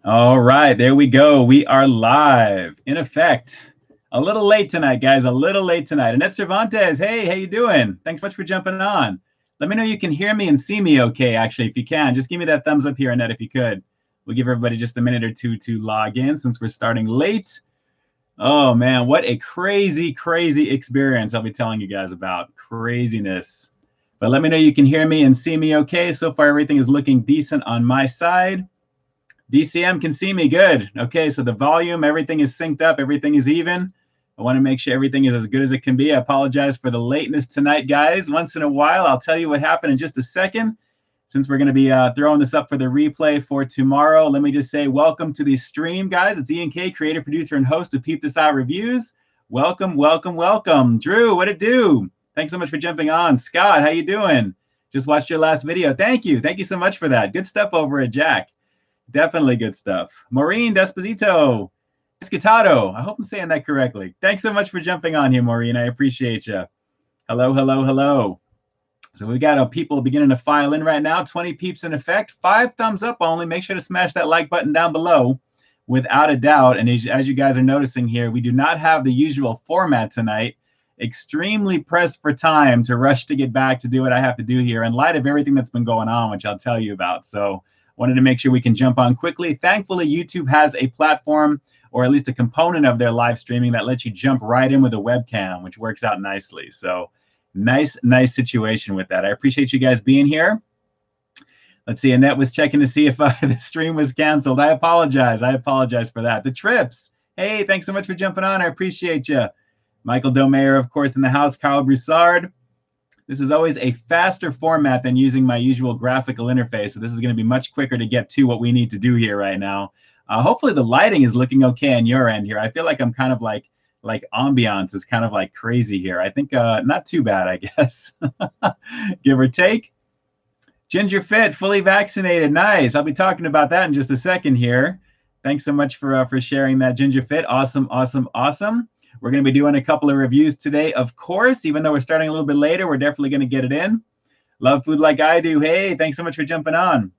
All right, there we go. We are live. In effect, a little late tonight, guys. A little late tonight. Annette Cervantes, hey, how you doing? Thanks so much for jumping on. Let me know you can hear me and see me okay, actually, if you can. Just give me that thumbs up here, Annette, if you could. We'll give everybody just a minute or two to log in since we're starting late. Oh, man, what a crazy, crazy experience I'll be telling you guys about. Craziness. But let me know you can hear me and see me okay. So far, everything is looking decent on my side. DCM can see me good. Okay, so the volume, everything is synced up, everything is even. I want to make sure everything is as good as it can be. I apologize for the lateness tonight, guys. Once in a while, I'll tell you what happened in just a second. Since we're going to be throwing this up for the replay for tomorrow, let me just say welcome to the stream, guys. It's Ian K, creator, producer, and host of Peep This Out Reviews. Welcome, welcome, welcome. Drew, what it do? Thanks so much for jumping on. Scott, how you doing? Just watched your last video. Thank you. Thank you so much for that. Good stuff over at Jack. Definitely good stuff. Maureen Desposito, Escatado. I hope I'm saying that correctly. Thanks so much for jumping on here, Maureen. I appreciate you. Hello, hello, hello. So we got people beginning to file in right now. 20 peeps in effect. 5 thumbs up only. Make sure to smash that like button down below, without a doubt. And as you guys are noticing here, we do not have the usual format tonight. Extremely pressed for time to rush to get back to do what I have to do here in light of everything that's been going on, which I'll tell you about. So wanted to make sure we can jump on quickly. Thankfully, YouTube has a platform, or at least a component of their live streaming, that lets you jump right in with a webcam, which works out nicely. So nice situation with that. I appreciate you guys being here. Let's see, Annette was checking to see if the stream was canceled. I apologize for that. The Trips, hey, thanks so much for jumping on. I appreciate you. Michael Domayer, of course, in the house. Kyle Broussard. This is always a faster format than using my usual graphical interface, so this is going to be much quicker to get to what we need to do here right now. Hopefully the lighting is looking okay on your end here. I feel like I'm kind of like ambiance is kind of like crazy here. I think not too bad, I guess. Give or take. Ginger Fit, fully vaccinated. Nice. I'll be talking about that in just a second here. Thanks so much for sharing that, Ginger Fit. Awesome, awesome, awesome. We're going to be doing a couple of reviews today, of course. Even though we're starting a little bit later, we're definitely going to get it in. Love food like I do. Hey, thanks so much for jumping on.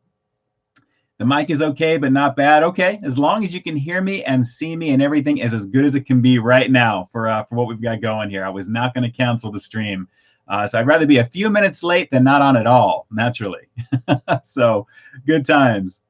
The mic is okay, but not bad. Okay, as long as you can hear me and see me and everything is as good as it can be right now for what we've got going here. I was not going to cancel the stream. So I'd rather be a few minutes late than not on at all, naturally. So good times.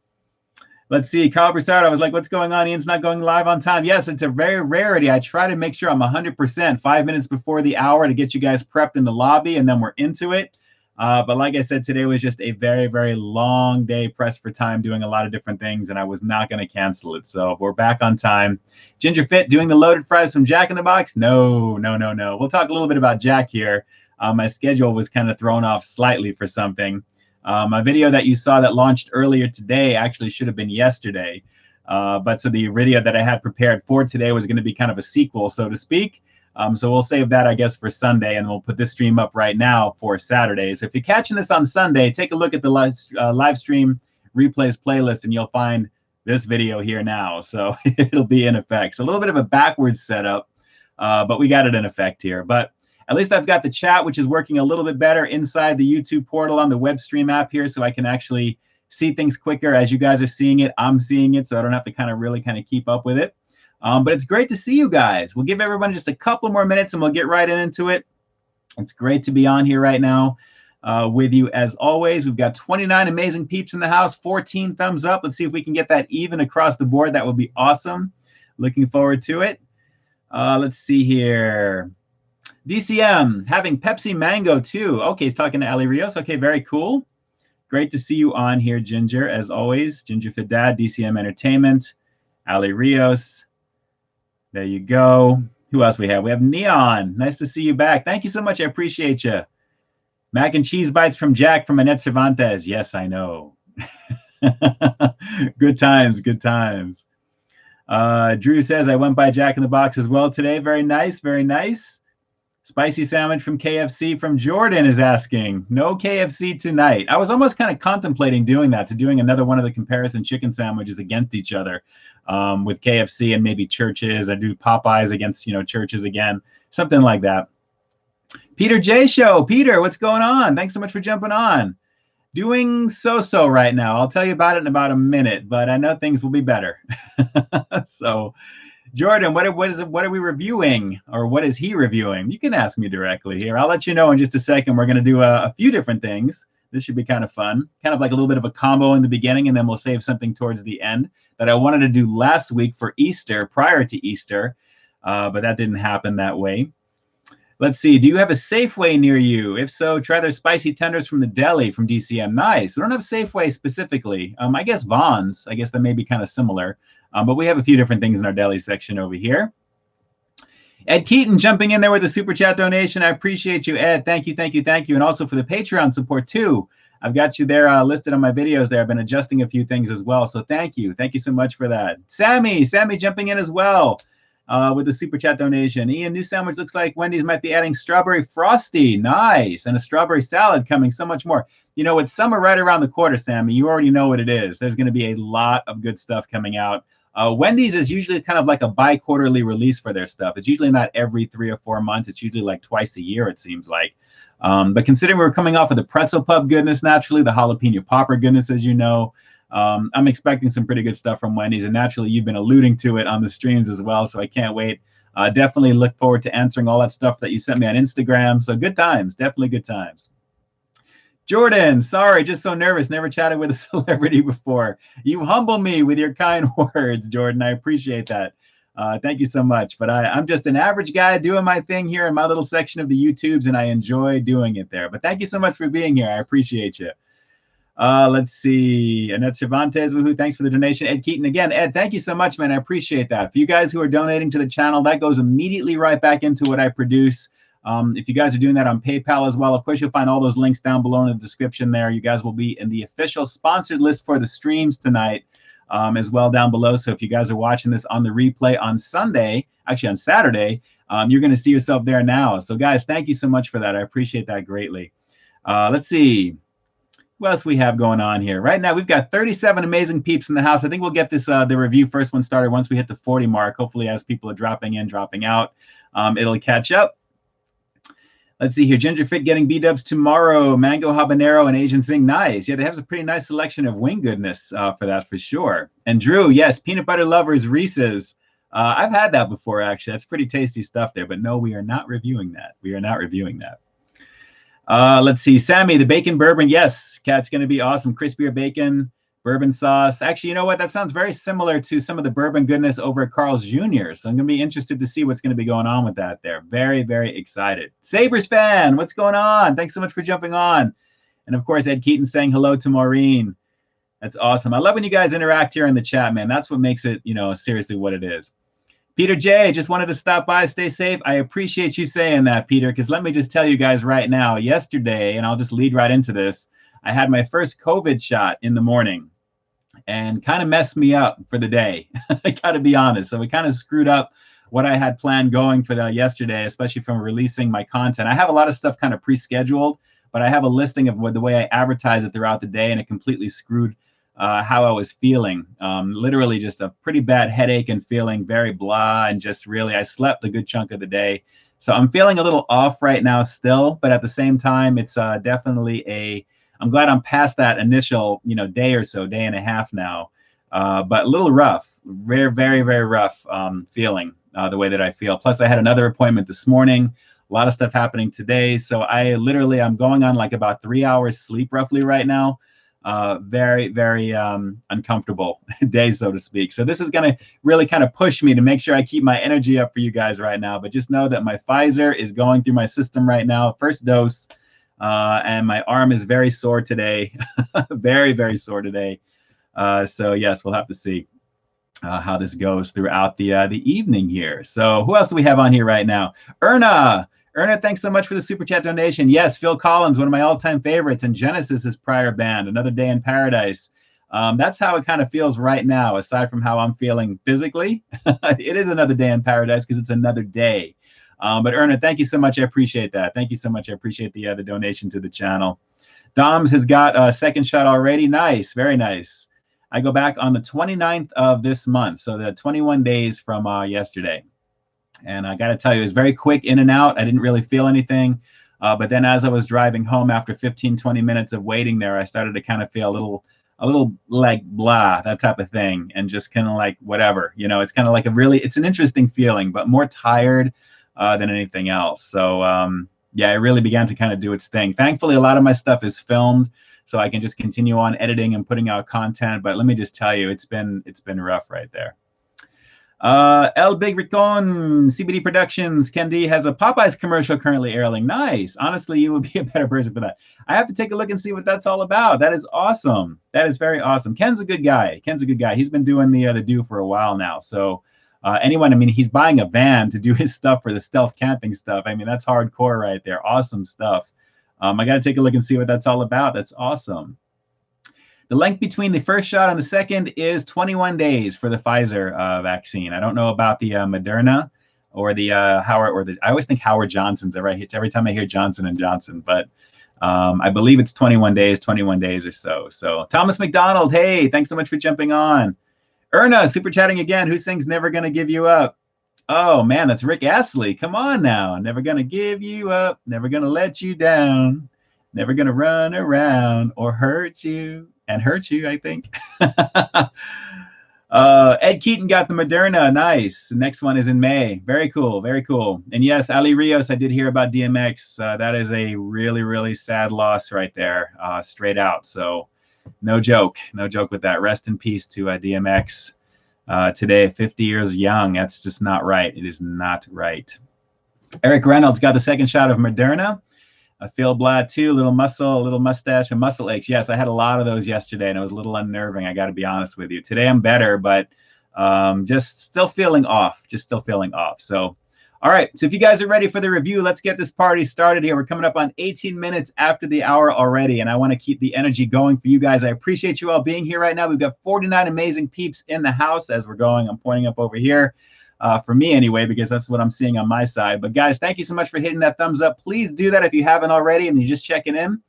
Let's see, Carl Broussard, I was like, what's going on? Ian's not going live on time. Yes, it's a very rarity. I try to make sure I'm 100%, 5 minutes before the hour to get you guys prepped in the lobby, and then we're into it. But like I said, today was just a very, very long day, pressed for time, doing a lot of different things, and I was not going to cancel it. So we're back on time. Ginger Fit doing the loaded fries from Jack in the Box? No. We'll talk a little bit about Jack here. My schedule was kind of thrown off slightly for something. My video that you saw that launched earlier today actually should have been yesterday. But so the video that I had prepared for today was going to be kind of a sequel, so to speak. So we'll save that, I guess, for Sunday, and we'll put this stream up right now for Saturday. So if you're catching this on Sunday, take a look at the live stream replays playlist, and you'll find this video here now. So it'll be in effect. So a little bit of a backwards setup, but we got it in effect here. But at least I've got the chat, which is working a little bit better inside the YouTube portal on the web stream app here, so I can actually see things quicker. As you guys are seeing it, I'm seeing it, so I don't have to really keep up with it. But it's great to see you guys. We'll give everyone just a couple more minutes, and we'll get right into it. It's great to be on here right now with you, as always. We've got 29 amazing peeps in the house, 14 thumbs up. Let's see if we can get that even across the board. That would be awesome. Looking forward to it. Let's see here. DCM, having Pepsi Mango too. Okay, he's talking to Ali Rios. Okay, very cool. Great to see you on here, Ginger, as always. Ginger Fit Dad, DCM Entertainment, Ali Rios. There you go. Who else we have? We have Neon. Nice to see you back. Thank you so much. I appreciate you. Mac and cheese bites from Jack from Annette Cervantes. Yes, I know. Good times, good times. Drew says, I went by Jack in the Box as well today. Very nice, very nice. Spicy sandwich from KFC from Jordan is asking. No KFC tonight. I was almost kind of contemplating doing that, doing another one of the comparison chicken sandwiches against each other with KFC and maybe Church's. I do Popeyes against, Church's again, something like that. Peter J. Show. Peter, what's going on? Thanks so much for jumping on. Doing so-so right now. I'll tell you about it in about a minute, but I know things will be better. So, Jordan, what are we reviewing, or what is he reviewing? You can ask me directly here. I'll let you know in just a second. We're going to do a few different things. This should be kind of fun, kind of like a little bit of a combo in the beginning, and then we'll save something towards the end that I wanted to do last week for Easter, prior to Easter, but that didn't happen that way. Let's see. Do you have a Safeway near you? If so, try their spicy tenders from the deli from DCM. Nice. We don't have Safeway specifically. I guess Vons. I guess that may be kind of similar. But we have a few different things in our deli section over here. Ed Keaton jumping in there with a super chat donation. I appreciate you, Ed. Thank you, thank you, thank you. And also for the Patreon support too. I've got you there listed on my videos there. I've been adjusting a few things as well. So thank you. Thank you so much for that. Sammy jumping in as well. With the super chat donation. Ian, new sandwich looks like Wendy's might be adding strawberry frosty. Nice. And a strawberry salad coming, so much more. You know, it's summer right around the corner, Sammy. You already know what it is. There's going to be a lot of good stuff coming out. Wendy's is usually kind of like a bi-quarterly release for their stuff. It's usually not every 3 or 4 months. It's usually like twice a year, it seems like. But considering we're coming off of the pretzel pub goodness, naturally, the jalapeno popper goodness, as you know, I'm expecting some pretty good stuff from Wendy's, and naturally you've been alluding to it on the streams as well, so I can't wait. Definitely look forward to answering all that stuff that you sent me on Instagram. So good times, definitely good times. Jordan, sorry, just so nervous, never chatted with a celebrity before. You humble me with your kind words, Jordan. I appreciate that. Thank you so much. But I'm just an average guy doing my thing here in my little section of the YouTubes, and I enjoy doing it there. But thank you so much for being here. I appreciate you. Let's see. Annette Cervantes, woohoo, thanks for the donation. Ed Keaton again. Ed, thank you so much, man. I appreciate that. For you guys who are donating to the channel, that goes immediately right back into what I produce. If you guys are doing that on PayPal as well, of course, you'll find all those links down below in the description there. You guys will be in the official sponsored list for the streams tonight as well down below. So if you guys are watching this on the replay on Sunday, actually on Saturday, you're going to see yourself there now. So guys, thank you so much for that. I appreciate that greatly. Let's see. What else we have going on here? Right now, we've got 37 amazing peeps in the house. I think we'll get this the review first one started once we hit the 40 mark. Hopefully, as people are dropping in, dropping out, it'll catch up. Let's see here. Ginger Fit getting B-dubs tomorrow. Mango Habanero and Asian Zing. Nice. Yeah, they have a pretty nice selection of wing goodness for that for sure. And Drew, yes, peanut butter lovers, Reese's. I've had that before, actually. That's pretty tasty stuff there. But no, we are not reviewing that. We are not reviewing that. Let's see. Sammy, the bacon bourbon. Yes, Cat's going to be awesome. Crispier bacon, bourbon sauce. Actually, you know what? That sounds very similar to some of the bourbon goodness over at Carl's Jr. So I'm going to be interested to see what's going to be going on with that there. Very, very excited. Sabres fan, what's going on? Thanks so much for jumping on. And of course, Ed Keaton saying hello to Maureen. That's awesome. I love when you guys interact here in the chat, man. That's what makes it, you know, seriously what it is. Peter J, just wanted to stop by, stay safe. I appreciate you saying that, Peter, because let me just tell you guys right now, yesterday, and I'll just lead right into this, I had my first COVID shot in the morning and kind of messed me up for the day. I got to be honest. So it kind of screwed up what I had planned going for that yesterday, especially from releasing my content. I have a lot of stuff kind of pre-scheduled, but I have a listing of the way I advertise it throughout the day, and it completely screwed how I was feeling. Literally just a pretty bad headache and feeling very blah, and just really, I slept a good chunk of the day. So I'm feeling a little off right now still, but at the same time, it's definitely I'm glad I'm past that initial, you know, day or so, day and a half now, but a little rough, very, very, very rough feeling the way that I feel. Plus I had another appointment this morning, a lot of stuff happening today. So I'm going on like about 3 hours sleep roughly right now. Very, very uncomfortable day, so to speak. So this is going to really kind of push me to make sure I keep my energy up for you guys right now. But just know that my Pfizer is going through my system right now, first dose, and my arm is very sore today, very, very sore today. So yes, we'll have to see how this goes throughout the evening here. So who else do we have on here right now? Erna, thanks so much for the super chat donation. Yes, Phil Collins, one of my all-time favorites, and Genesis' prior band, Another Day in Paradise. That's how it kind of feels right now, aside from how I'm feeling physically. It is another day in paradise because it's another day. But Erna, thank you so much. I appreciate that. Thank you so much. I appreciate the donation to the channel. Doms has got a second shot already. Nice, very nice. I go back on the 29th of this month, so the 21 days from yesterday. And I got to tell you, it was very quick in and out. I didn't really feel anything. But then as I was driving home after 15, 20 minutes of waiting there, I started to kind of feel a little like blah, that type of thing. And just kind of like whatever, it's kind of like it's an interesting feeling, but more tired than anything else. So yeah, it really began to kind of do its thing. Thankfully, a lot of my stuff is filmed, so I can just continue on editing and putting out content. But let me just tell you, it's been rough right there. El Big Ricon, CBD Productions, Ken D has a Popeyes commercial currently airing. Nice. Honestly, you would be a better person for that. I have to take a look and see what that's all about. That is awesome. That is very awesome. Ken's a good guy. He's been doing the do for a while now. So anyone, I mean, he's buying a van to do his stuff for the stealth camping stuff. I mean, that's hardcore right there. Awesome stuff. I got to take a look and see what that's all about. That's awesome. The length between the first shot and the second is 21 days for the Pfizer vaccine. I don't know about the Moderna or the Howard I always think Howard Johnson's every time I hear Johnson & Johnson, but I believe it's 21 days or so. So Thomas McDonald, hey, thanks so much for jumping on. Erna, super chatting again. Who sings Never Gonna Give You Up? Oh man, that's Rick Astley. Come on now. Never gonna give you up. Never gonna let you down. Never gonna run around or hurt you. And hurt you, I think. Ed Keaton got the Moderna. Nice. The next one is in May. Very cool. Very cool. And yes, Ali Rios, I did hear about DMX. That is a really, really sad loss right there, straight out. So no joke with that. Rest in peace to DMX today, 50 years young. That's just not right. It is not right. Eric Reynolds got the second shot of Moderna. I feel blah too, a little muscle, a little mustache, and muscle aches. Yes, I had a lot of those yesterday, and it was a little unnerving. I got to be honest with you. Today I'm better, but just still feeling off. So, all right. So if you guys are ready for the review, let's get this party started here. We're coming up on 18 minutes after the hour already, and I want to keep the energy going for you guys. I appreciate you all being here right now. We've got 49 amazing peeps in the house as we're going. I'm pointing up over here. For me anyway, because that's what I'm seeing on my side. But guys, thank you so much for hitting that thumbs up. Please do that if you haven't already and you're just checking in.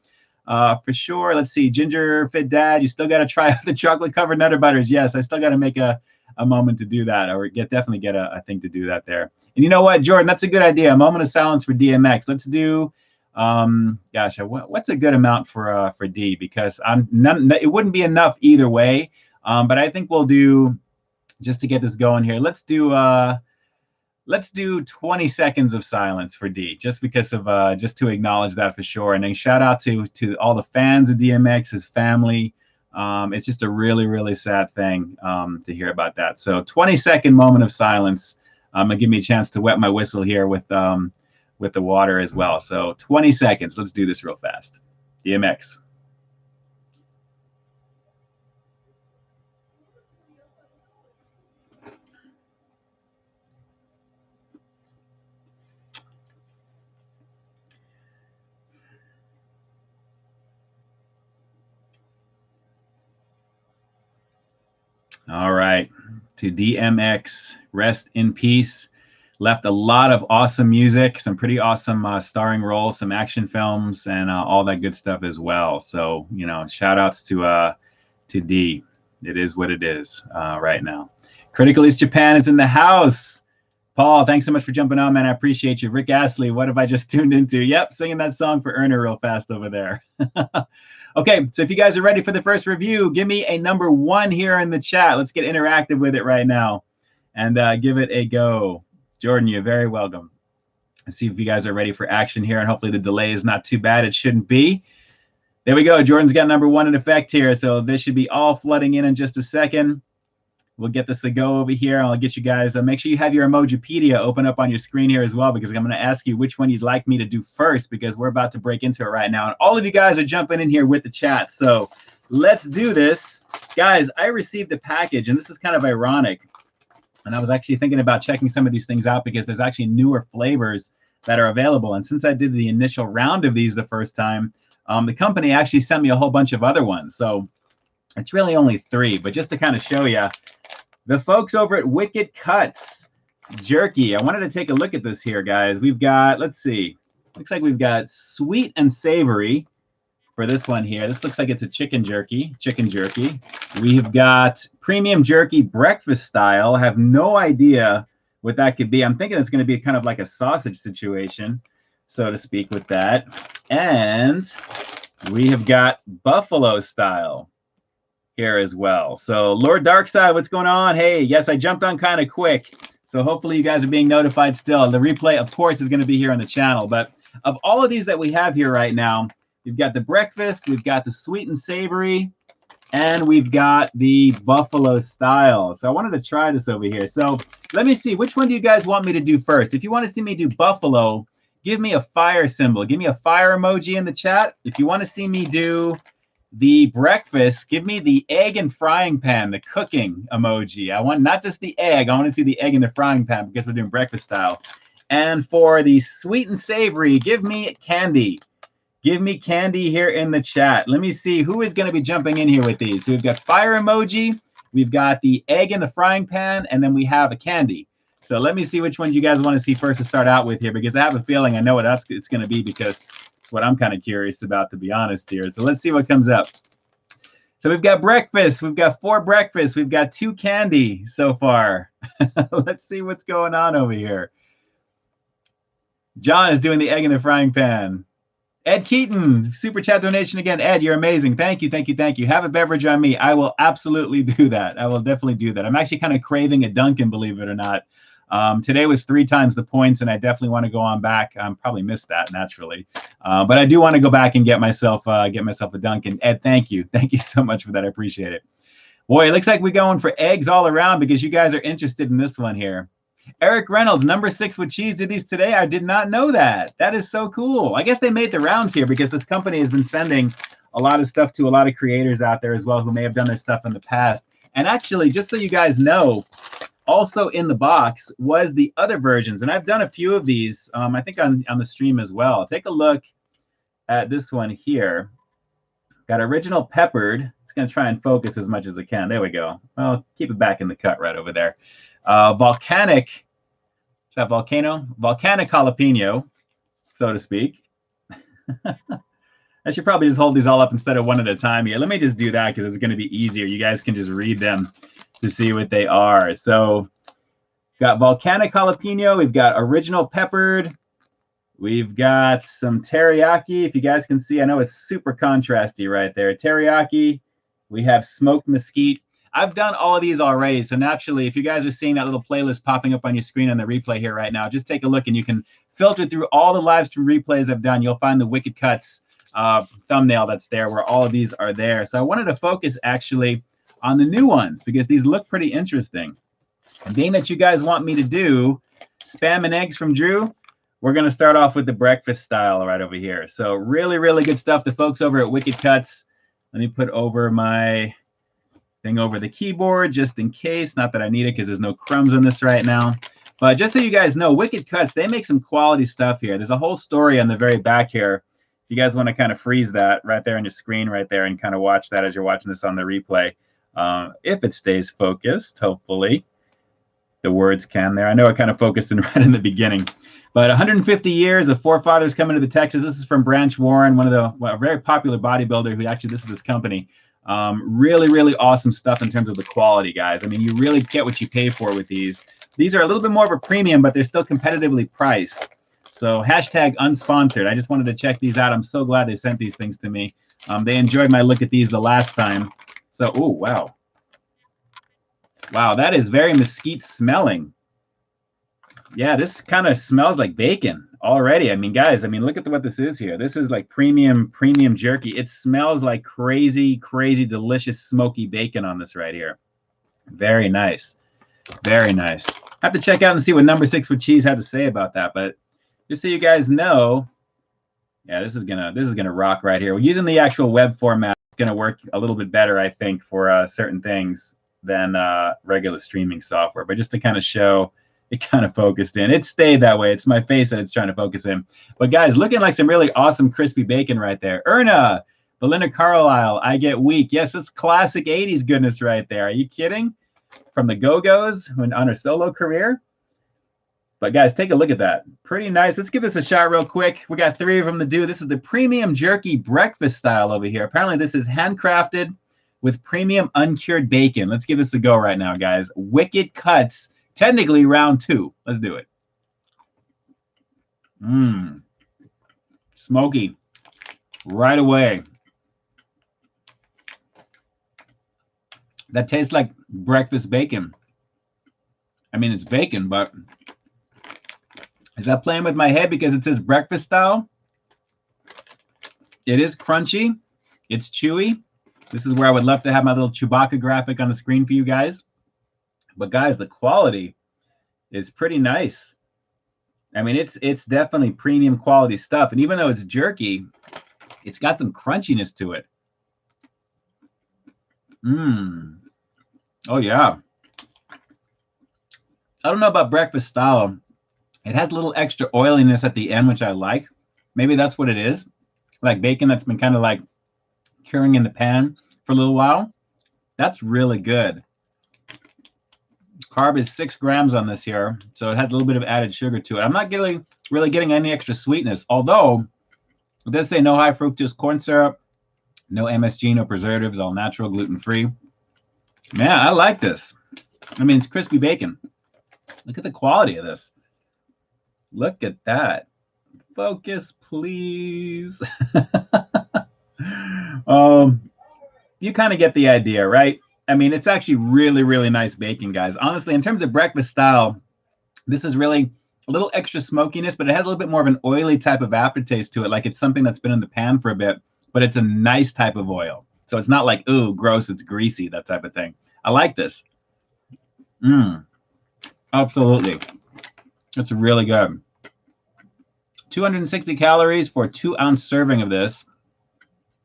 For sure. Let's see. Ginger Fit Dad, you still got to try out the chocolate covered Nutter Butters. Yes, I still got to make a moment to do that, or definitely get a thing to do that there. And you know what, Jordan, that's a good idea. A moment of silence for DMX. Let's do, gosh, what's a good amount for D? Because it wouldn't be enough either way. But I think we'll do, just to get this going here, let's do 20 seconds of silence for D, just because of just to acknowledge that for sure. And then shout out to all the fans of DMX, his family. It's just a really, really sad thing to hear about that. So 20-second moment of silence. Gonna give me a chance to wet my whistle here with the water as well. So 20 seconds. Let's do this real fast. DMX. All right, to DMX, rest in peace. Left a lot of awesome music, some pretty awesome starring roles, some action films, and all that good stuff as well. So, shout outs to D. It is what it is right now. Critical East Japan is in the house. Paul, thanks so much for jumping on, man. I appreciate you. Rick Astley, what have I just tuned into? Yep, singing that song for Erna real fast over there. Okay, so if you guys are ready for the first review, give me a number 1 here in the chat. Let's get interactive with it right now and give it a go. Jordan, you're very welcome. Let's see if you guys are ready for action here, and hopefully the delay is not too bad. It shouldn't be. There we go. Jordan's got number 1 in effect here, so this should be all flooding in just a second. We'll get this to go over here. I'll get you guys, make sure you have your Emojipedia open up on your screen here as well, because I'm going to ask you which one you'd like me to do first, because we're about to break into it right now. And all of you guys are jumping in here with the chat. So let's do this. Guys, I received a package, and this is kind of ironic. And I was actually thinking about checking some of these things out because there's actually newer flavors that are available. And since I did the initial round of these the first time, the company actually sent me a whole bunch of other ones. So it's really only 3, but just to kind of show you, the folks over at Wicked Cuts Jerky. I wanted to take a look at this here, guys. We've got, let's see, looks like we've got sweet and savory for this one here. This looks like it's a chicken jerky. We've got premium jerky breakfast style. I have no idea what that could be. I'm thinking it's going to be kind of like a sausage situation. so to speak, with that. And we have got buffalo style here as well. So Lord Darkside, what's going on? Hey, yes, I jumped on kind of quick. So hopefully you guys are being notified still. The replay, of course, is going to be here on the channel. But of all of these that we have here right now, we've got the breakfast, we've got the sweet and savory, and we've got the buffalo style. So I wanted to try this over here. So let me see, which one do you guys want me to do first? If you want to see me do buffalo, give me a fire symbol. Give me a fire emoji in the chat. If you want to see me do the breakfast, give me the egg and frying pan, the cooking emoji. I want not just the egg, I want to see the egg in the frying pan because we're doing breakfast style. And for the sweet and savory, give me candy. Give me candy here in the chat. Let me see who is going to be jumping in here with these. So we've got fire emoji, we've got the egg in the frying pan, and then we have a candy. So let me see which one you guys want to see first to start out with here, because I have a feeling I know what it's going to be, because it's what I'm kind of curious about, to be honest here. So let's see what comes up. So we've got breakfast. We've got 4 breakfasts. We've got 2 candy so far. Let's see what's going on over here. John is doing the egg in the frying pan. Ed Keaton, super chat donation again. Ed, you're amazing. Thank you, thank you, thank you. Have a beverage on me. I will absolutely do that. I will definitely do that. I'm actually kind of craving a Dunkin', believe it or not. Today was 3 times the points, and I definitely want to go on back. Probably missed that naturally, but I do want to go back and get myself a Dunkin'. Ed, thank you so much for that. I appreciate it. Boy, it looks like we're going for eggs all around because you guys are interested in this one here. Eric Reynolds, number 6 with cheese, did these today. I did not know that. That is so cool. I guess they made the rounds here because this company has been sending a lot of stuff to a lot of creators out there as well who may have done their stuff in the past. And actually, just so you guys know, also in the box was the other versions. And I've done a few of these, I think on the stream as well. Take a look at this one here. Got original peppered. It's going to try and focus as much as it can. There we go. Well, keep it back in the cut right over there. Volcanic, is that volcano? Volcanic jalapeno, so to speak. I should probably just hold these all up instead of one at a time here. Let me just do that because it's going to be easier. You guys can just read them to see what they are. So we've got volcanic jalapeno. We've got original peppered. We've got some teriyaki. If you guys can see, I know it's super contrasty right there. Teriyaki. We have smoked mesquite. I've done all of these already, so naturally, if you guys are seeing that little playlist popping up on your screen on the replay here right now, just take a look and you can filter through all the live stream replays I've done. You'll find the Wicked Cuts thumbnail that's there where all of these are there. So I wanted to focus actually on the new ones because these look pretty interesting. And being that you guys want me to do Spam and Eggs from Drew, we're going to start off with the breakfast style right over here. So really, really good stuff. The folks over at Wicked Cuts. Let me put over my thing over the keyboard just in case. Not that I need it because there's no crumbs on this right now. But just so you guys know, Wicked Cuts, they make some quality stuff here. There's a whole story on the very back here. If you guys want to kind of freeze that right there on your screen right there and kind of watch that as you're watching this on the replay. If it stays focused, hopefully. The words can there. I know I kind of focused right in the beginning. But 150 years of forefathers coming to the Texas. This is from Branch Warren, a very popular bodybuilder who actually, this is his company. Really, really awesome stuff in terms of the quality, guys. I mean, you really get what you pay for with these. These are a little bit more of a premium, but they're still competitively priced. So hashtag unsponsored. I just wanted to check these out. I'm so glad they sent these things to me. They enjoyed my look at these the last time. So, oh, wow. Wow, that is very mesquite smelling. Yeah, this kind of smells like bacon already. I mean, guys, look at what this is here. This is like premium jerky. It smells like crazy, crazy, delicious, smoky bacon on this right here. Very nice. Very nice. I have to check out and see what number 6 with cheese had to say about that. But just so you guys know, yeah, this is gonna rock right here. We're using the actual web format. It's gonna work a little bit better, I think, for certain things than regular streaming software. But just to kind of show, it kind of focused in. It stayed that way. It's my face that it's trying to focus in. But guys, looking like some really awesome crispy bacon right there. Erna, Belinda Carlisle, I Get Weak. Yes, it's classic 80s goodness right there. Are you kidding? From the Go-Go's on her solo career. But guys, take a look at that. Pretty nice. Let's give this a shot real quick. We got 3 of them to do. This is the premium jerky breakfast style over here. Apparently this is handcrafted with premium uncured bacon. Let's give this a go right now, guys. Wicked Cuts. Technically round 2. Let's do it. Smoky right away. That tastes like breakfast bacon. I mean, it's bacon, but is that playing with my head because it says breakfast style? It is crunchy. It's chewy. This is where I would love to have my little Chewbacca graphic on the screen for you guys. But guys, the quality is pretty nice. I mean, it's definitely premium quality stuff. And even though it's jerky, it's got some crunchiness to it. Oh, yeah. I don't know about breakfast style. It has a little extra oiliness at the end, which I like. Maybe that's what it is. Like bacon that's been kind of like curing in the pan for a little while. That's really good. Carb is 6 grams on this here, so it has a little bit of added sugar to it. I'm not really getting any extra sweetness, although it does say no high fructose corn syrup, no MSG, no preservatives, all natural, gluten-free. Man, I like this. I mean, it's crispy bacon. Look at the quality of this. Look at that. Focus, please. You kind of get the idea, right? I mean, it's actually really, really nice bacon, guys. Honestly, in terms of breakfast style, this is really a little extra smokiness, but it has a little bit more of an oily type of aftertaste to it, like it's something that's been in the pan for a bit, but it's a nice type of oil. So it's not like, ooh, gross, it's greasy, that type of thing. I like this. Absolutely. It's really good. 260 calories for a 2-ounce serving of this.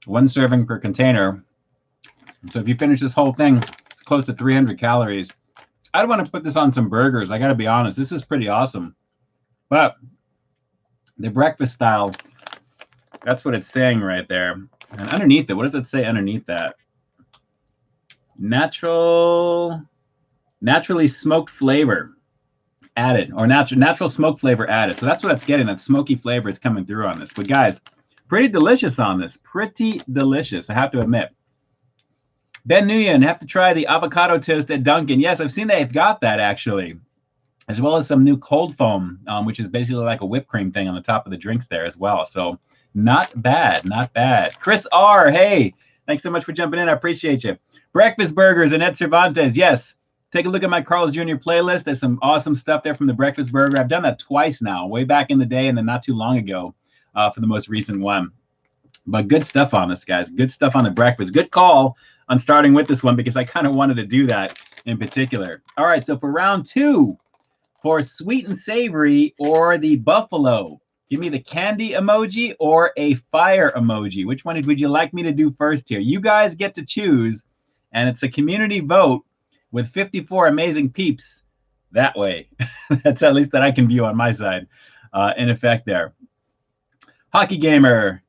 1 serving per container. So if you finish this whole thing, it's close to 300 calories. I'd want to put this on some burgers. I got to be honest. This is pretty awesome. But the breakfast style, that's what it's saying right there. And underneath it, what does it say underneath that? Naturally smoked flavor added, or natural smoke flavor added. So that's what it's getting. That smoky flavor is coming through on this. But guys, pretty delicious on this. Pretty delicious, I have to admit. Ben Nguyen, have to try the avocado toast at Dunkin'. Yes, I've seen they've got that actually, as well as some new cold foam, which is basically like a whipped cream thing on the top of the drinks there as well. So not bad, not bad. Chris R, hey, thanks so much for jumping in. I appreciate you. Breakfast burgers, Annette Cervantes. Yes, take a look at my Carl's Jr. playlist. There's some awesome stuff there from the breakfast burger. I've done that twice now, way back in the day and then not too long ago for the most recent one. But good stuff on this, guys. Good stuff on the breakfast. Good call on starting with this one because I kind of wanted to do that in particular. All right, so for round 2, for sweet and savory or the buffalo, give me the candy emoji or a fire emoji. Which one would you like me to do first here? You guys get to choose, and it's a community vote with 54 amazing peeps that way. That's at least that I can view on my side in effect there. Hockey Gamer.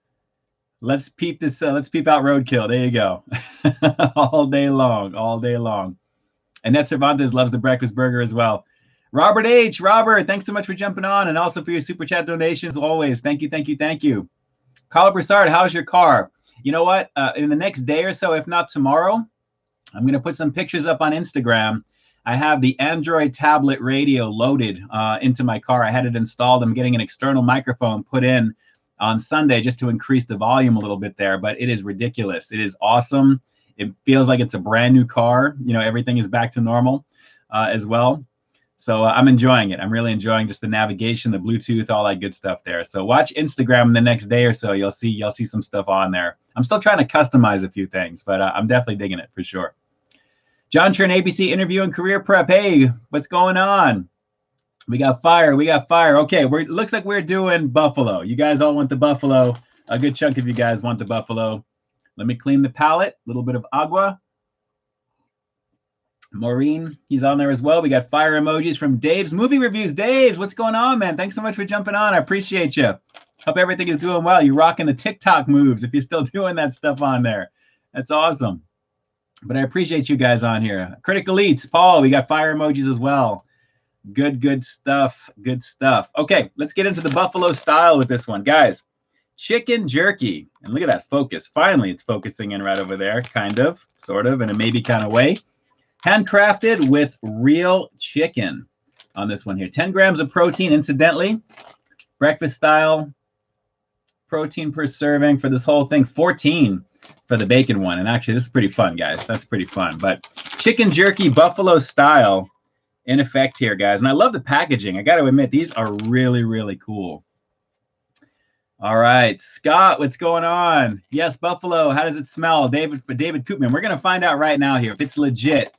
Let's peep this. Let's peep out roadkill. There you go. All day long, all day long. Annette Cervantes loves the breakfast burger as well. Robert H. Robert, thanks so much for jumping on and also for your super chat donations always. Thank you, thank you, thank you. Carl Broussard, how's your car? You know what? In the next day or so, if not tomorrow, I'm going to put some pictures up on Instagram. I have the Android tablet radio loaded into my car. I had it installed. I'm getting an external microphone put in on Sunday just to increase the volume a little bit there, but it is ridiculous. It is awesome. It feels like it's a brand new car. You know, everything is back to normal as well. So I'm enjoying it. I'm really enjoying just the navigation, the Bluetooth, all that good stuff there. So watch Instagram the next day or so. You'll see some stuff on there. I'm still trying to customize a few things, but I'm definitely digging it for sure. John Chern, ABC Interview and Career Prep. Hey, what's going on? We got fire. We got fire. Okay, looks like we're doing buffalo. You guys all want the buffalo. A good chunk of you guys want the buffalo. Let me clean the palate. A little bit of agua. Maureen, he's on there as well. We got fire emojis from Dave's Movie Reviews. Dave's, what's going on, man? Thanks so much for jumping on. I appreciate you. Hope everything is doing well. You're rocking the TikTok moves if you're still doing that stuff on there. That's awesome. But I appreciate you guys on here. Critical Elites, Paul, we got fire emojis as well. Good stuff. Good stuff. Okay, let's get into the buffalo style with this one. Guys, chicken jerky. And look at that focus. Finally, it's focusing in right over there. Kind of, sort of, in a maybe kind of way. Handcrafted with real chicken on this one here. 10 grams of protein, incidentally. Breakfast style. protein per serving for this whole thing. 14 for the bacon one. And actually, this is pretty fun, guys. That's pretty fun. But chicken jerky buffalo style in effect here, guys. And I love the packaging. I got to admit, these are really, really cool. All right, Scott, what's going on? Yes, buffalo. How does it smell? David Koopman. We're going to find out right now here if it's legit.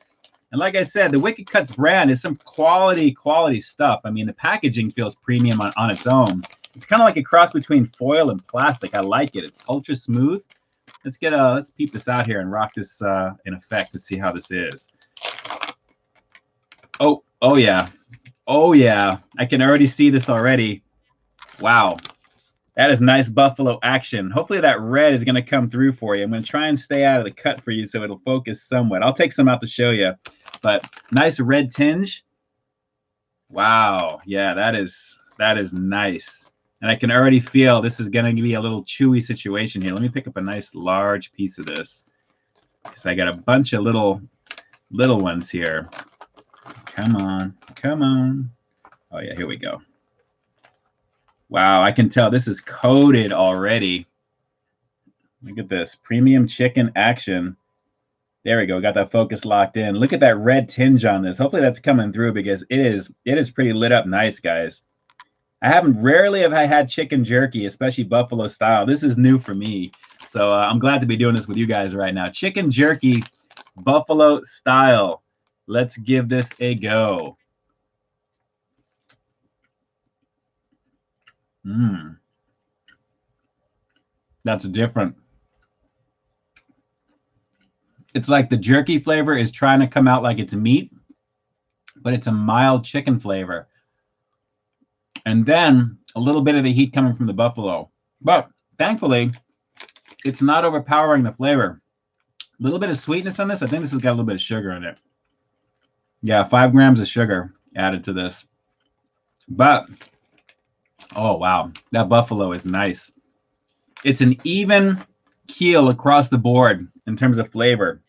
And like I said, the Wicked Cuts brand is some quality stuff. I mean, the packaging feels premium on its own. It's kind of like a cross between foil and plastic. I like it. It's ultra smooth. Let's peep this out here and rock this in effect to see how this is. Oh yeah. Oh yeah. I can already see this already. Wow. That is nice buffalo action. Hopefully that red is going to come through for you. I'm going to try and stay out of the cut for you so it'll focus somewhat. I'll take some out to show you. But nice red tinge. Wow. Yeah, that is nice. And I can already feel this is going to be a little chewy situation here. Let me pick up a nice large piece of this because I got a bunch of little ones here. Come on. Come on. Oh, yeah, here we go. Wow, I can tell this is coated already. Look at this. Premium chicken action. There we go. Got that focus locked in. Look at that red tinge on this. Hopefully that's coming through because it is pretty lit up nice, guys. Rarely have I had chicken jerky, especially buffalo style. This is new for me. So I'm glad to be doing this with you guys right now. Chicken jerky, buffalo style. Let's give this a go. That's different. It's like the jerky flavor is trying to come out like it's meat, but it's a mild chicken flavor. And then a little bit of the heat coming from the buffalo. But thankfully, it's not overpowering the flavor. A little bit of sweetness on this. I think this has got a little bit of sugar in it. Yeah, 5 grams of sugar added to this. But, oh, wow. That buffalo is nice. It's an even keel across the board in terms of flavor.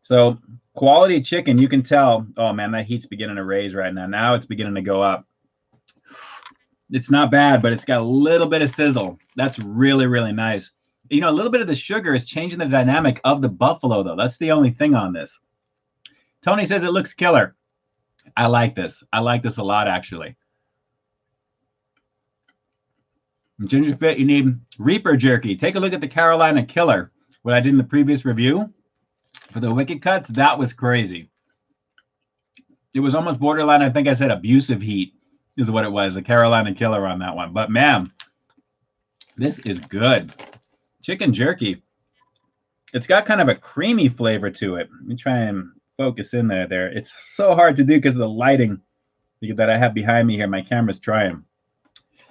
So quality chicken, you can tell. Oh, man, that heat's beginning to raise right now. Now it's beginning to go up. It's not bad, but it's got a little bit of sizzle. That's really, really nice. You know, a little bit of the sugar is changing the dynamic of the buffalo, though. That's the only thing on this. Tony says it looks killer. I like this. I like this a lot, actually. Ginger Fit, you need Reaper jerky. Take a look at the Carolina Killer. What I did in the previous review for the Wicked Cuts, that was crazy. It was almost borderline, I think I said abusive heat is what it was, the Carolina Killer on that one. But man, this is good. Chicken jerky. It's got kind of a creamy flavor to it. Let me try and focus in there. It's so hard to do because of the lighting that I have behind me here. My camera's trying.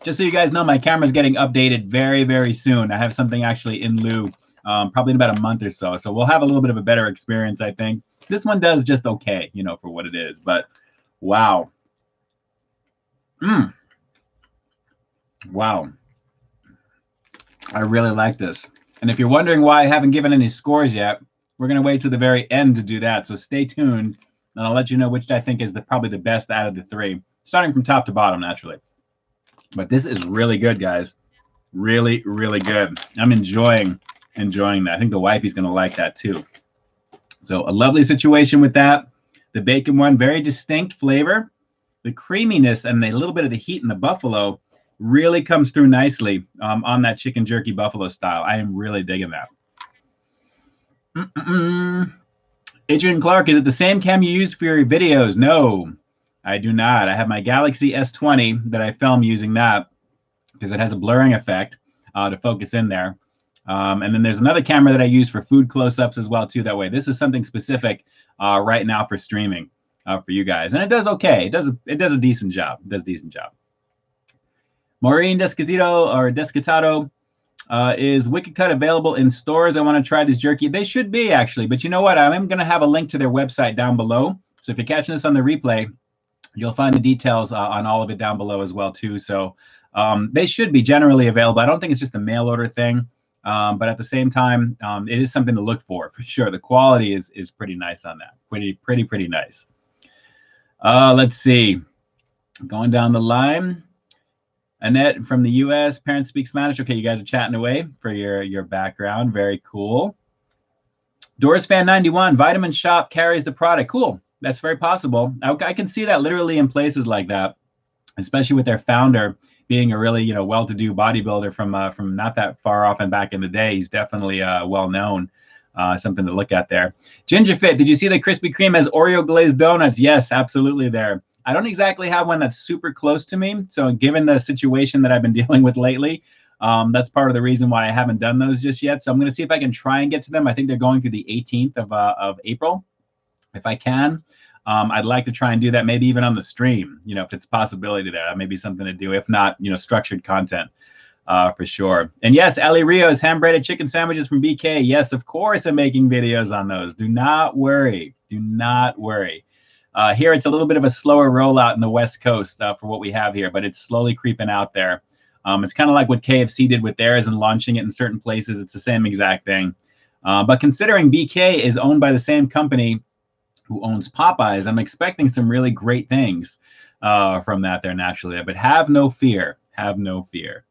Just so you guys know, my camera's getting updated very, very soon. I have something actually in lieu, probably in about a month or so. So we'll have a little bit of a better experience, I think. This one does just okay, you know, for what it is. But wow. Wow. I really like this. And if you're wondering why I haven't given any scores yet, we're going to wait to the very end to do that. So stay tuned, and I'll let you know which I think is probably the best out of the 3, starting from top to bottom, naturally. But this is really good, guys. Really, really good. I'm enjoying that. I think the wifey's going to like that too. So a lovely situation with that. The bacon one, very distinct flavor. The creaminess and a little bit of the heat in the buffalo really comes through nicely on that chicken jerky buffalo style. I am really digging that. Adrian Clark, is it the same cam you use for your videos? No, I do not. I have my Galaxy S20 that I film using that because it has a blurring effect to focus in there. And then there's another camera that I use for food close-ups as well, too, that way. This is something specific right now for streaming for you guys. And it does okay. It does a decent job. It does a decent job. Maureen Descatado, is Wicked Cut available in stores? I want to try this jerky. They should be, actually. But you know what? I am going to have a link to their website down below. So if you're catching this on the replay, you'll find the details on all of it down below as well, too. So they should be generally available. I don't think it's just a mail order thing. But at the same time, it is something to look for sure. The quality is pretty nice on that. Pretty nice. Let's see. Going down the line. Annette from the U.S. Parents speak Spanish. Okay, you guys are chatting away for your background. Very cool. Doors Fan 91. Vitamin Shop carries the product. Cool. That's very possible. I can see that literally in places like that, especially with their founder being a really well-to-do bodybuilder from not that far off and back in the day. He's definitely well known. Something to look at there. Ginger Fit, did you see that Krispy Kreme has Oreo glazed donuts? Yes, absolutely there. I don't exactly have one that's super close to me. So given the situation that I've been dealing with lately, that's part of the reason why I haven't done those just yet. So I'm going to see if I can try and get to them. I think they're going through the 18th of April. If I can, I'd like to try and do that maybe even on the stream, if it's a possibility there. That may be something to do. If not, structured content. For sure. And yes, Ali Rios, hand-breaded chicken sandwiches from BK. Yes, of course I'm making videos on those. Do not worry. Do not worry. Here it's a little bit of a slower rollout in the West Coast for what we have here, but it's slowly creeping out there. It's kind of like what KFC did with theirs and launching it in certain places. It's the same exact thing. But considering BK is owned by the same company who owns Popeyes, I'm expecting some really great things from that there naturally. But have no fear. Have no fear.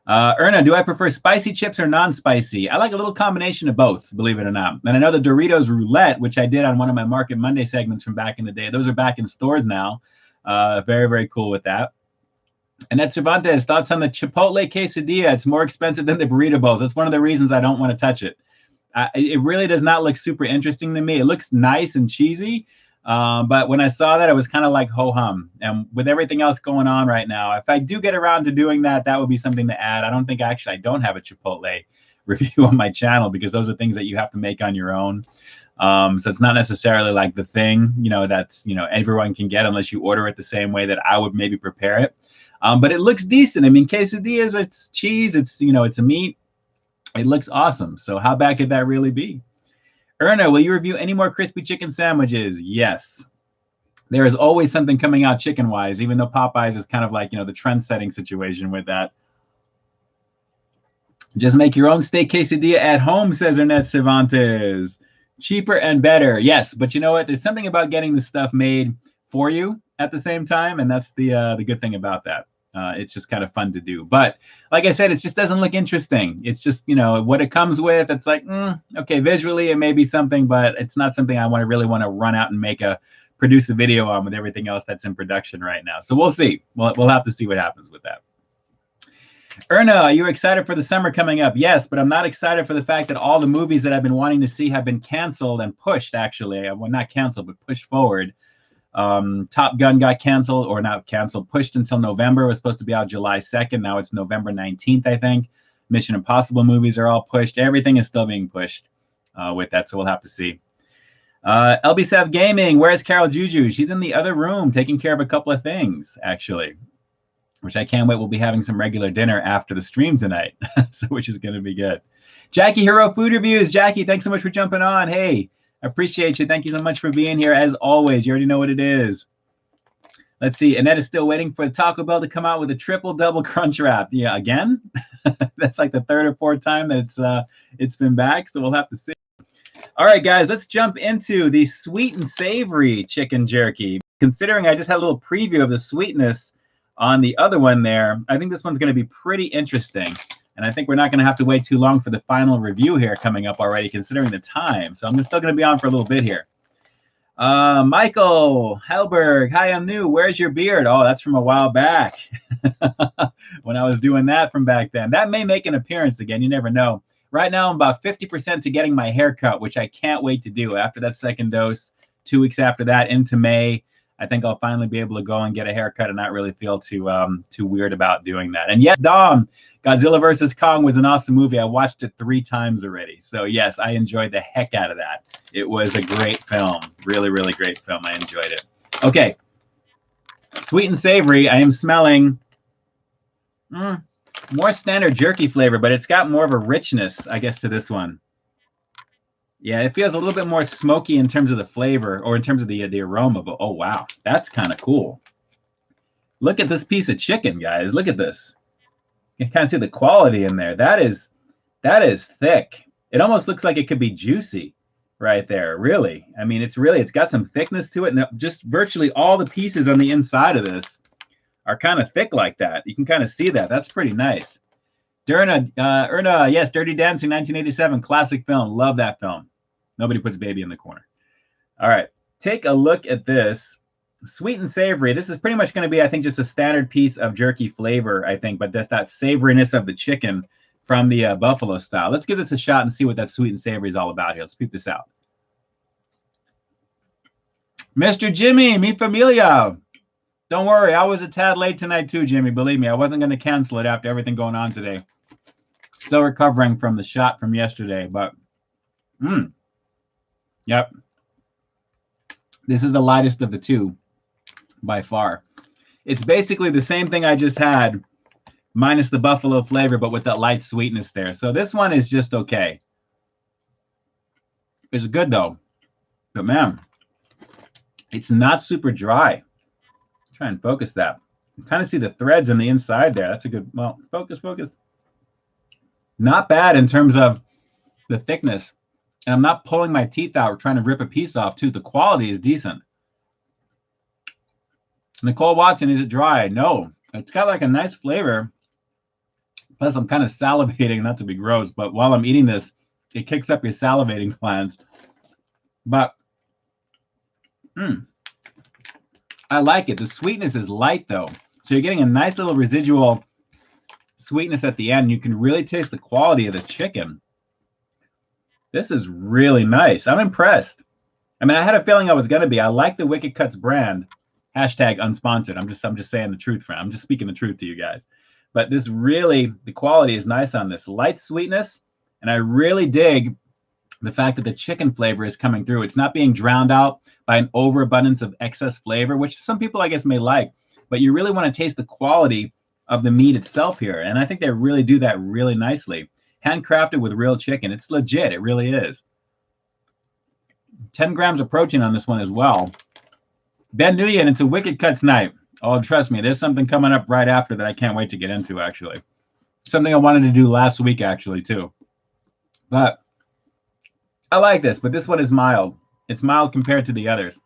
Erna, do I prefer spicy chips or non-spicy? I like a little combination of both, believe it or not. And I know the Doritos Roulette, which I did on one of my Market Monday segments from back in the day, those are back in stores now. Very, very cool with that. Annette Cervantes, thoughts on the Chipotle quesadilla? It's more expensive than the burrito bowls. That's one of the reasons I don't want to touch it. It really does not look super interesting to me. It looks nice and cheesy. But when I saw that, it was kind of like ho-hum. And with everything else going on right now, if I do get around to doing that, that would be something to add. I don't think I don't have a Chipotle review on my channel because those are things that you have to make on your own. So it's not necessarily like the thing, that's, everyone can get unless you order it the same way that I would maybe prepare it. But it looks decent. I mean, quesadillas, it's cheese, it's, it's a meat. It looks awesome. So how bad could that really be? Erna, will you review any more crispy chicken sandwiches? Yes. There is always something coming out chicken-wise, even though Popeyes is kind of like, the trend-setting situation with that. Just make your own steak quesadilla at home, says Ernest Cervantes. Cheaper and better. Yes, but you know what? There's something about getting the stuff made for you at the same time, and that's the good thing about that. It's just kind of fun to do. But like I said, it just doesn't look interesting. It's just, what it comes with. It's like, okay, visually it may be something, but it's not something I really want to run out and produce a video on with everything else that's in production right now. So we'll see. We'll have to see what happens with that. Erna, are you excited for the summer coming up? Yes, but I'm not excited for the fact that all the movies that I've been wanting to see have been canceled and pushed, actually. Well, not canceled, but pushed forward. Top Gun got canceled, or not canceled, pushed until November. It was supposed to be out July 2nd. Now it's November 19th, I think. Mission Impossible movies are all pushed. Everything is still being pushed with that, so we'll have to see. LB7 Gaming, where's Carol Juju? She's in the other room taking care of a couple of things, actually, which I can't wait. We'll be having some regular dinner after the stream tonight, so which is going to be good. Jackie Hero Food Reviews. Jackie, thanks so much for jumping on. Hey, I appreciate you. Thank you so much for being here, as always. You already know what it is. Let's see. Annette is still waiting for Taco Bell to come out with a triple-double crunch wrap. Yeah, again? That's like the third or fourth time that it's been back, so we'll have to see. All right, guys, let's jump into the sweet and savory chicken jerky. Considering I just had a little preview of the sweetness on the other one there, I think this one's going to be pretty interesting. And I think we're not going to have to wait too long for the final review here coming up already, considering the time. So I'm still going to be on for a little bit here. Michael Helberg, hi, I'm new. Where's your beard? Oh, that's from a while back when I was doing that from back then. That may make an appearance again. You never know. Right now, I'm about 50% to getting my hair cut, which I can't wait to do after that second dose. 2 weeks after that, into May, I think I'll finally be able to go and get a haircut and not really feel too weird about doing that. And yes, Dom, Godzilla vs. Kong was an awesome movie. I watched it 3 times already. So yes, I enjoyed the heck out of that. It was a great film. Really, really great film. I enjoyed it. Okay. Sweet and savory. I am smelling more standard jerky flavor, but it's got more of a richness, I guess, to this one. Yeah, it feels a little bit more smoky in terms of the flavor, or in terms of the aroma. But oh wow, that's kind of cool. Look at this piece of chicken, guys. Look at this. You can kind of see the quality in there. That is thick. It almost looks like it could be juicy right there. Really, I mean, it's got some thickness to it, and just virtually all the pieces on the inside of this are kind of thick like that. You can kind of see that. That's pretty nice. Erna, yes, Dirty Dancing, 1987, classic film. Love that film. Nobody puts baby in the corner. All right, take a look at this. Sweet and savory. This is pretty much going to be, I think, just a standard piece of jerky flavor, I think, but that's that savoriness of the chicken from the buffalo style. Let's give this a shot and see what that sweet and savory is all about here. Let's peep this out. Mr. Jimmy, mi familia. Don't worry, I was a tad late tonight too, Jimmy. Believe me, I wasn't going to cancel it after everything going on today. Still recovering from the shot from yesterday, but yep. This is the lightest of the two by far. It's basically the same thing I just had, minus the buffalo flavor, but with that light sweetness there. So this one is just okay. It's good though, but man, it's not super dry. Try and focus that. You kind of see the threads on the inside there. That's a good, well, focus. Not bad in terms of the thickness. And I'm not pulling my teeth out or trying to rip a piece off too. The quality is decent. Nicole Watson, is it dry? No, it's got like a nice flavor. Plus I'm kind of salivating, not to be gross, but while I'm eating this, it kicks up your salivating glands. But I like it. The sweetness is light though. So you're getting a nice little residual sweetness at the end. You can really taste the quality of the chicken. This is really nice. I'm impressed. I mean, I had a feeling I was going to be. I like the Wicked Cuts brand. Hashtag unsponsored. I'm just saying the truth, friend. I'm just speaking the truth to you guys. But this really, the quality is nice on this. Light sweetness. And I really dig the fact that the chicken flavor is coming through. It's not being drowned out by an overabundance of excess flavor, which some people, I guess, may like. But you really want to taste the quality of the meat itself here. And I think they really do that really nicely. Handcrafted with real chicken. It's legit. It really is. 10 grams of protein on this one as well. Ben Nguyen into Wicked Cuts night. Oh, trust me, there's something coming up right after that I can't wait to get into, actually. Something I wanted to do last week, actually, too. But I like this, but this one is mild. It's mild compared to the others.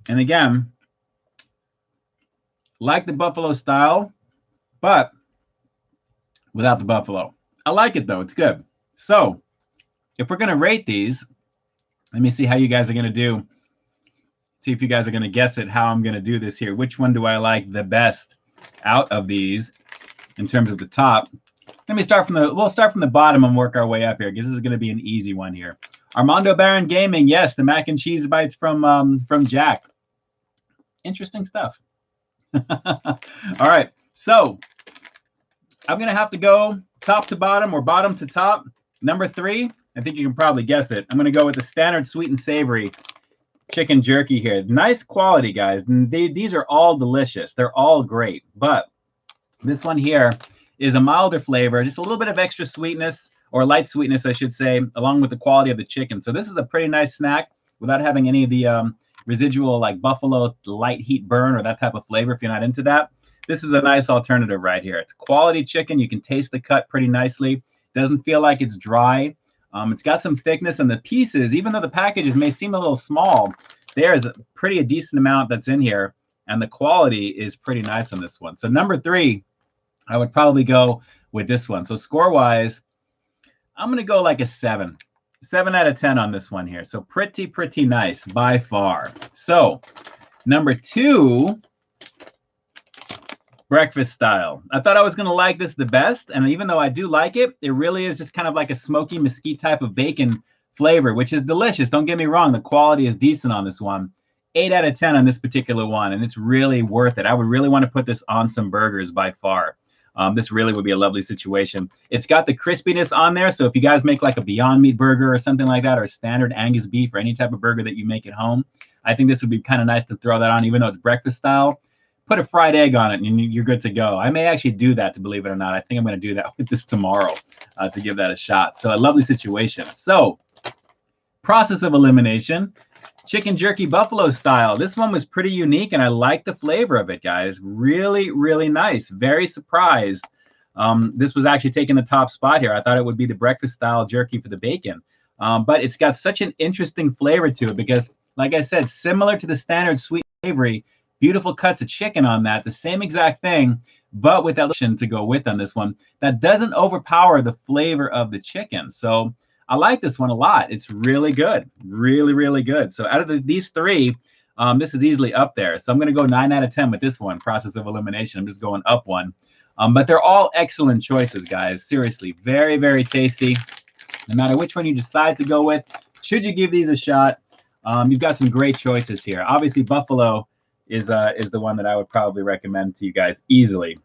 And again, like the buffalo style, but without the buffalo. I like it, though. It's good. So if we're going to rate these, let me see how you guys are going to do. See if you guys are going to guess it, how I'm going to do this here. Which one do I like the best out of these in terms of the top? Let me start from we'll start from the bottom and work our way up here because this is going to be an easy one here. Armando Baron Gaming, yes, the mac and cheese bites from Jack. Interesting stuff. All right, so I'm going to have to go top to bottom or bottom to top. Number 3, I think you can probably guess it. I'm going to go with the standard sweet and savory chicken jerky here. Nice quality, guys. These are all delicious. They're all great. But this one here is a milder flavor, just a little bit of extra sweetness, or light sweetness, I should say, along with the quality of the chicken. So this is a pretty nice snack without having any of the residual like buffalo light heat burn or that type of flavor if you're not into that. This is a nice alternative right here. It's quality chicken. You can taste the cut pretty nicely. Doesn't feel like it's dry. It's got some thickness, and the pieces, even though the packages may seem a little small, there's a decent amount that's in here, and the quality is pretty nice on this one. So number 3, I would probably go with this one. So score-wise, I'm going to go like a 7. 7 out of 10 on this one here. So pretty nice by far. So number 2, breakfast style. I thought I was going to like this the best, and even though I do like it, it really is just kind of like a smoky mesquite type of bacon flavor, which is delicious. Don't get me wrong. The quality is decent on this one. 8 out of 10 on this particular one, and it's really worth it. I would really want to put this on some burgers by far. This really would be a lovely situation. It's got the crispiness on there, so if you guys make like a Beyond Meat burger or something like that, or standard Angus beef or any type of burger that you make at home, I think this would be kind of nice to throw that on, even though it's breakfast style. Put a fried egg on it, and you're good to go. I may actually do that, to believe it or not. I think I'm going to do that with this tomorrow to give that a shot. So a lovely situation. So process of elimination. Chicken jerky buffalo style. This one was pretty unique, and I like the flavor of it, guys. Really nice. Very surprised. This was actually taking the top spot here. I thought it would be the breakfast style jerky for the bacon. But it's got such an interesting flavor to it because, like I said, similar to the standard sweet savory, Beautiful cuts of chicken on that, the same exact thing, but with that to go with on this one that doesn't overpower the flavor of the chicken. So I like this one a lot. It's really good, really, really good. So out of these three, this is easily up there. So I'm going to go 9 out of 10 with this one, process of elimination. I'm just going up one. But they're all excellent choices, guys. Seriously, very, very tasty. No matter which one you decide to go with, should you give these a shot? You've got some great choices here. Obviously, buffalo is the one that I would probably recommend to you guys easily.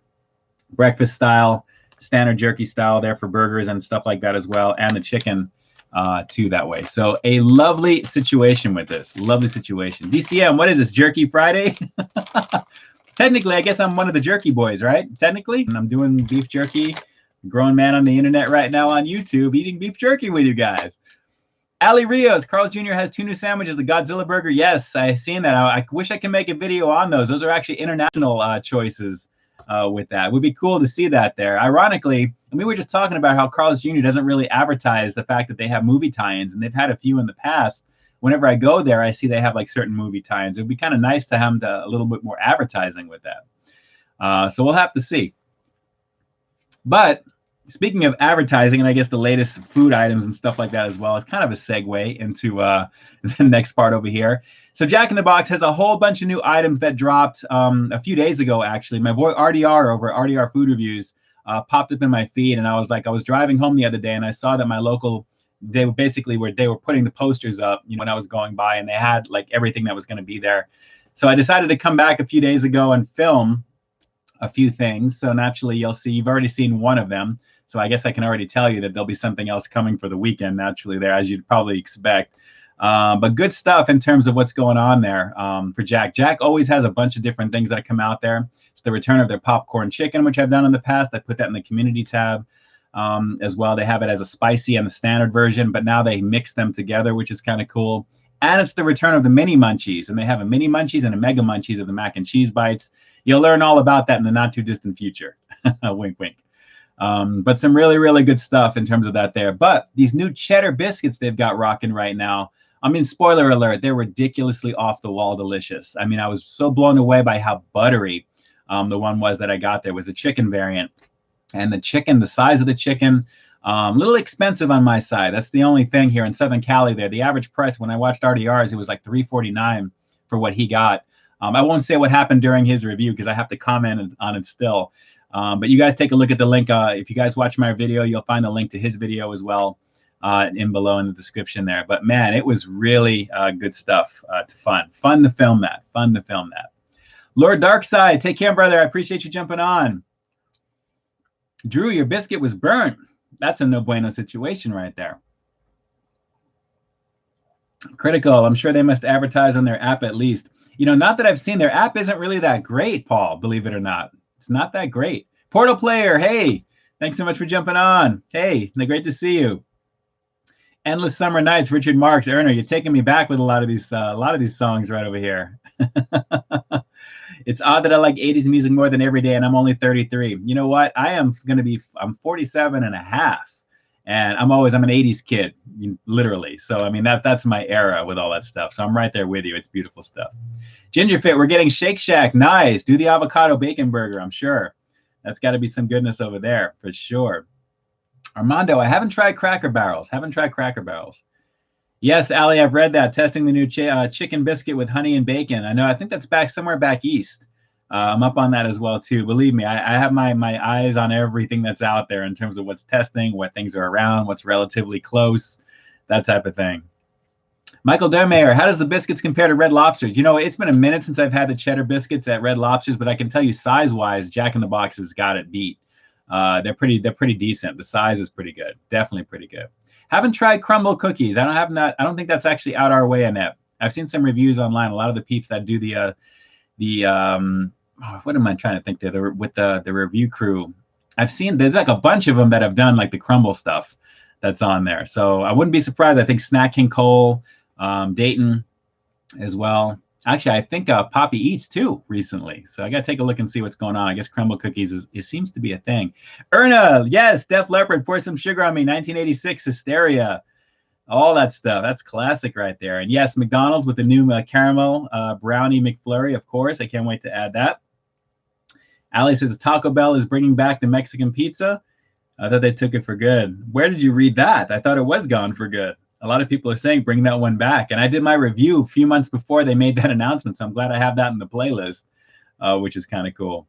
Breakfast style, standard jerky style there for burgers and stuff like that as well, and the chicken too that way. So a lovely situation with this. Lovely situation. DCM, what is this, Jerky Friday? Technically, I guess I'm one of the jerky boys, right? Technically, and I'm doing beef jerky. Grown man on the internet right now on YouTube eating beef jerky with you guys. Ali Rios, Carl's Jr. has 2 new sandwiches, the Godzilla Burger. Yes, I've seen that. I wish I could make a video on those. Those are actually international choices with that. It would be cool to see that there. Ironically, and we were just talking about how Carl's Jr. doesn't really advertise the fact that they have movie tie-ins, and they've had a few in the past. Whenever I go there, I see they have like certain movie tie-ins. It would be kind of nice to have a little bit more advertising with that. So we'll have to see. But speaking of advertising, and I guess the latest food items and stuff like that as well, it's kind of a segue into the next part over here. So Jack in the Box has a whole bunch of new items that dropped a few days ago, actually. My boy RDR over at RDR Food Reviews popped up in my feed, and I was driving home the other day, and I saw that my local, they were putting the posters up, you know, when I was going by, and they had like everything that was going to be there. So I decided to come back a few days ago and film a few things. So naturally, you've already seen one of them. So I guess I can already tell you that there'll be something else coming for the weekend naturally there, as you'd probably expect. But good stuff in terms of what's going on there for Jack. Jack always has a bunch of different things that come out there. It's the return of their popcorn chicken, which I've done in the past. I put that in the community tab as well. They have it as a spicy and the standard version, but now they mix them together, which is kind of cool. And it's the return of the mini munchies, and they have a mini munchies and a mega munchies of the mac and cheese bites. You'll learn all about that in the not too distant future. Wink, wink. But some really, really good stuff in terms of that there. But these new cheddar biscuits they've got rocking right now, I mean, spoiler alert, they're ridiculously off the wall delicious. I mean, I was so blown away by how buttery the one was that I got there. Was the chicken variant. And the chicken, the size of the chicken, a little expensive on my side. That's the only thing here in Southern Cali there. The average price when I watched RDR's, it was like $3.49 for what he got. I won't say what happened during his review because I have to comment on it still. But you guys take a look at the link. If you guys watch my video, you'll find the link to his video as well in below in the description there. But man, it was really good stuff. Fun to film that. Fun to film that. Lord Darkside, take care, brother. I appreciate you jumping on. Drew, your biscuit was burnt. That's a no bueno situation right there. Critical. I'm sure they must advertise on their app at least. You know, not that I've seen their app isn't really that great, Paul, believe it or not. It's not that great. Portal Player, hey, thanks so much for jumping on. Hey, great to see you. Endless Summer Nights, Richard Marks, Erner, you're taking me back with a lot of these songs right over here. It's odd that I like 80s music more than every day, and I'm only 33. You know what? I'm 47 and a half, and I'm an 80s kid, literally. So, I mean, that's my era with all that stuff. So I'm right there with you. It's beautiful stuff. Ginger Fit, we're getting Shake Shack. Nice. Do the avocado bacon burger, I'm sure. That's got to be some goodness over there for sure. Armando, I haven't tried Cracker Barrels. Yes, Ali, I've read that. Testing the new chicken biscuit with honey and bacon. I know. I think that's somewhere back east. I'm up on that as well, too. Believe me, I have my eyes on everything that's out there in terms of what's testing, what things are around, what's relatively close, that type of thing. Michael Dermayer, how does the biscuits compare to Red Lobster's? You know, it's been a minute since I've had the cheddar biscuits at Red Lobster's, but I can tell you size-wise, Jack in the Box has got it beat. They're pretty decent. The size is pretty good. Definitely pretty good. Haven't tried crumble cookies. I don't think that's actually out our way, Annette. I've seen some reviews online. A lot of the peeps that do what am I trying to think there? With the review crew, I've seen there's like a bunch of them that have done like the crumble stuff that's on there. So I wouldn't be surprised. I think Snack King Cole, Dayton as well. Actually, I think Poppy Eats too recently. So I got to take a look and see what's going on. I guess crumble cookies it seems to be a thing. Erna, yes, Def Leppard, pour some sugar on me. 1986 hysteria. All that stuff. That's classic right there. And yes, McDonald's with the new caramel brownie McFlurry, of course. I can't wait to add that. Ali says Taco Bell is bringing back the Mexican pizza. I thought they took it for good. Where did you read that? I thought it was gone for good. A lot of people are saying bring that one back. And I did my review a few months before they made that announcement, so I'm glad I have that in the playlist, which is kind of cool.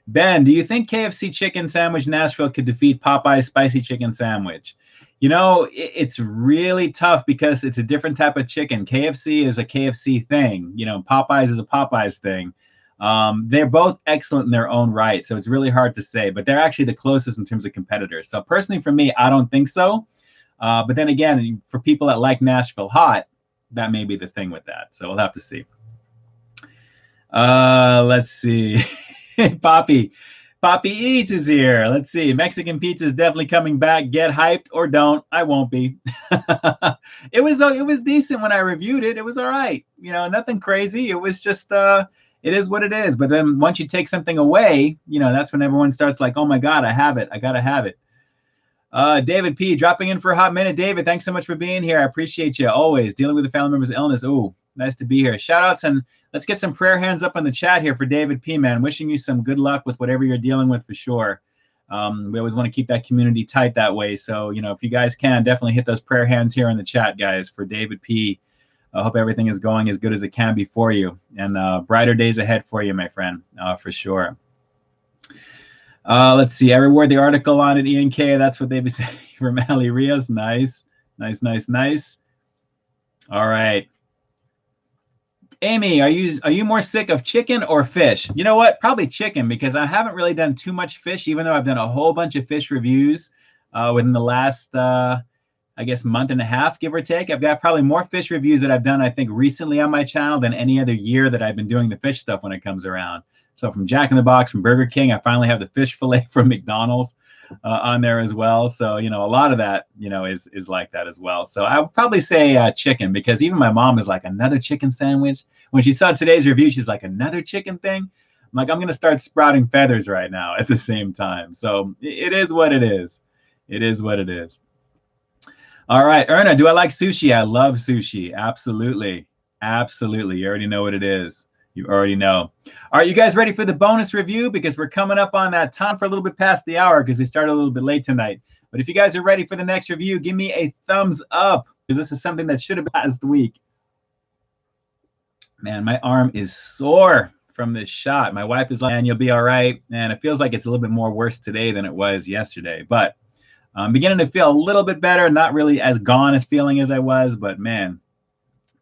Ben, do you think KFC chicken sandwich Nashville could defeat Popeye's spicy chicken sandwich? You know, it's really tough because it's a different type of chicken. KFC is a KFC thing. You know, Popeyes is a Popeyes thing. They're both excellent in their own right, so it's really hard to say, but they're actually the closest in terms of competitors. So personally for me, I don't think so. But then again, for people that like Nashville hot, that may be the thing with that. So we'll have to see. Let's see. Poppy Eats is here. Let's see. Mexican pizza is definitely coming back. Get hyped or don't. I won't be. It was decent when I reviewed it. It was all right. You know, nothing crazy. It was just it is what it is. But then once you take something away, you know, that's when everyone starts like, oh my God, I have it. I gotta have it. David P dropping in for a hot minute. David, thanks so much for being here. I appreciate you always dealing with a family member's illness. Ooh, nice to be here. Shout outs, and let's get some prayer hands up in the chat here for David P, man. Wishing you some good luck with whatever you're dealing with for sure. We always want to keep that community tight that way. So, you know, if you guys can, definitely hit those prayer hands here in the chat, guys, for David P. I hope everything is going as good as it can be for you, and brighter days ahead for you, my friend, for sure. Let's see. I reward the article on it, Ian K. That's what they'd be saying from Ali Rios. Nice. All right. Amy, are you more sick of chicken or fish? You know what? Probably chicken, because I haven't really done too much fish, even though I've done a whole bunch of fish reviews within the last, I guess, month and a half, give or take. I've got probably more fish reviews that I've done, I think, recently on my channel than any other year that I've been doing the fish stuff when it comes around. So from Jack in the Box, from Burger King, I finally have the fish fillet from McDonald's on there as well. So, you know, a lot of that, you know, is like that as well. So I would probably say chicken, because even my mom is like, another chicken sandwich. When she saw today's review, she's like, another chicken thing? I'm like, I'm going to start sprouting feathers right now at the same time. So it is what it is. It is what it is. All right, Erna, do I like sushi? I love sushi. Absolutely. Absolutely. You already know what it is. You already know. All right, you guys ready for the bonus review? Because we're coming up on that time for a little bit past the hour, because we started a little bit late tonight. But if you guys are ready for the next review, give me a thumbs up, because this is something that should have been last week. Man, my arm is sore from this shot. My wife is like, man, you'll be all right. And it feels like it's a little bit more worse today than it was yesterday. But I'm beginning to feel a little bit better. Not really as gone as feeling as I was, but man, I'm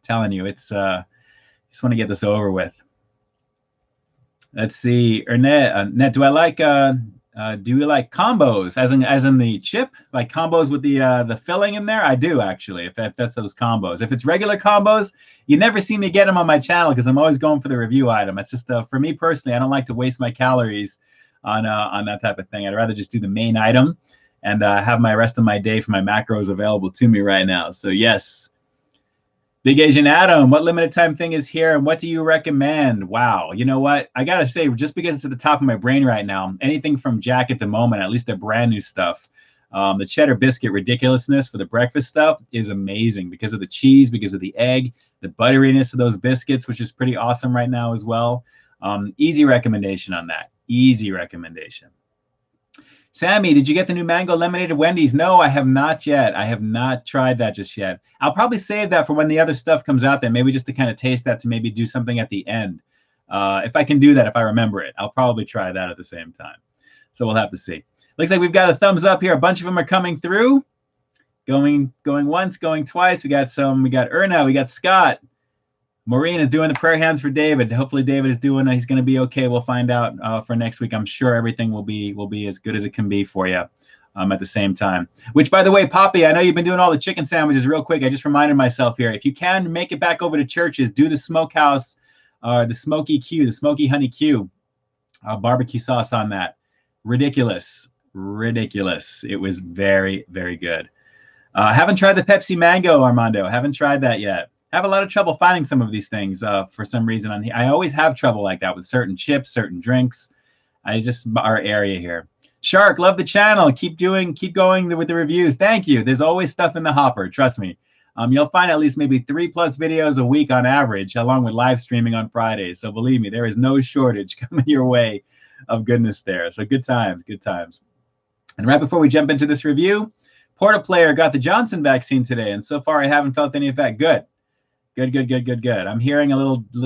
telling you, it's just want to get this over with. Let's see, Ernest, do you like combos, as in the chip, like combos with the filling in there? I do, actually, if that's those combos. If it's regular combos, you never see me get them on my channel, because I'm always going for the review item. It's just for me personally, I don't like to waste my calories on that type of thing. I'd rather just do the main item and have my rest of my day for my macros available to me right now. So yes. Big Asian Adam, what limited time thing is here, and what do you recommend? Wow, you know what? I gotta say, just because it's at the top of my brain right now, anything from Jack at the moment, at least the brand new stuff, the cheddar biscuit ridiculousness for the breakfast stuff is amazing, because of the cheese, because of the egg, the butteriness of those biscuits, which is pretty awesome right now as well. Easy recommendation on that. Easy recommendation. Sammy, did you get the new mango lemonade at Wendy's? No, I have not yet. I have not tried that just yet. I'll probably save that for when the other stuff comes out there, maybe just to kind of taste that, to maybe do something at the end. If I can do that, if I remember it, I'll probably try that at the same time. So we'll have to see. Looks like we've got a thumbs up here. A bunch of them are coming through. Going once, going twice. We got Erna, we got Scott. Maureen is doing the prayer hands for David. Hopefully David is doing, he's going to be okay. We'll find out for next week. I'm sure everything will be as good as it can be for you at the same time. Which, by the way, Poppy, I know you've been doing all the chicken sandwiches real quick. I just reminded myself here, if you can make it back over to Church's, do the smokehouse, the smoky Q, the smoky honey Q, barbecue sauce on that. Ridiculous. It was very, very good. Haven't tried the Pepsi Mango, Armando. Haven't tried that yet. I have a lot of trouble finding some of these things for some reason I always have trouble like that with certain chips, certain drinks. It's just our area here. Shark, love the channel. Keep going with the reviews. Thank you. There's always stuff in the hopper. Trust me. You'll find at least maybe 3+ videos a week on average, along with live streaming on Fridays. So believe me, there is no shortage coming your way of goodness there. So good times, good times. And right before we jump into this review, Porta Player got the Johnson vaccine today, and so far I haven't felt any effect. Good. Good. I'm hearing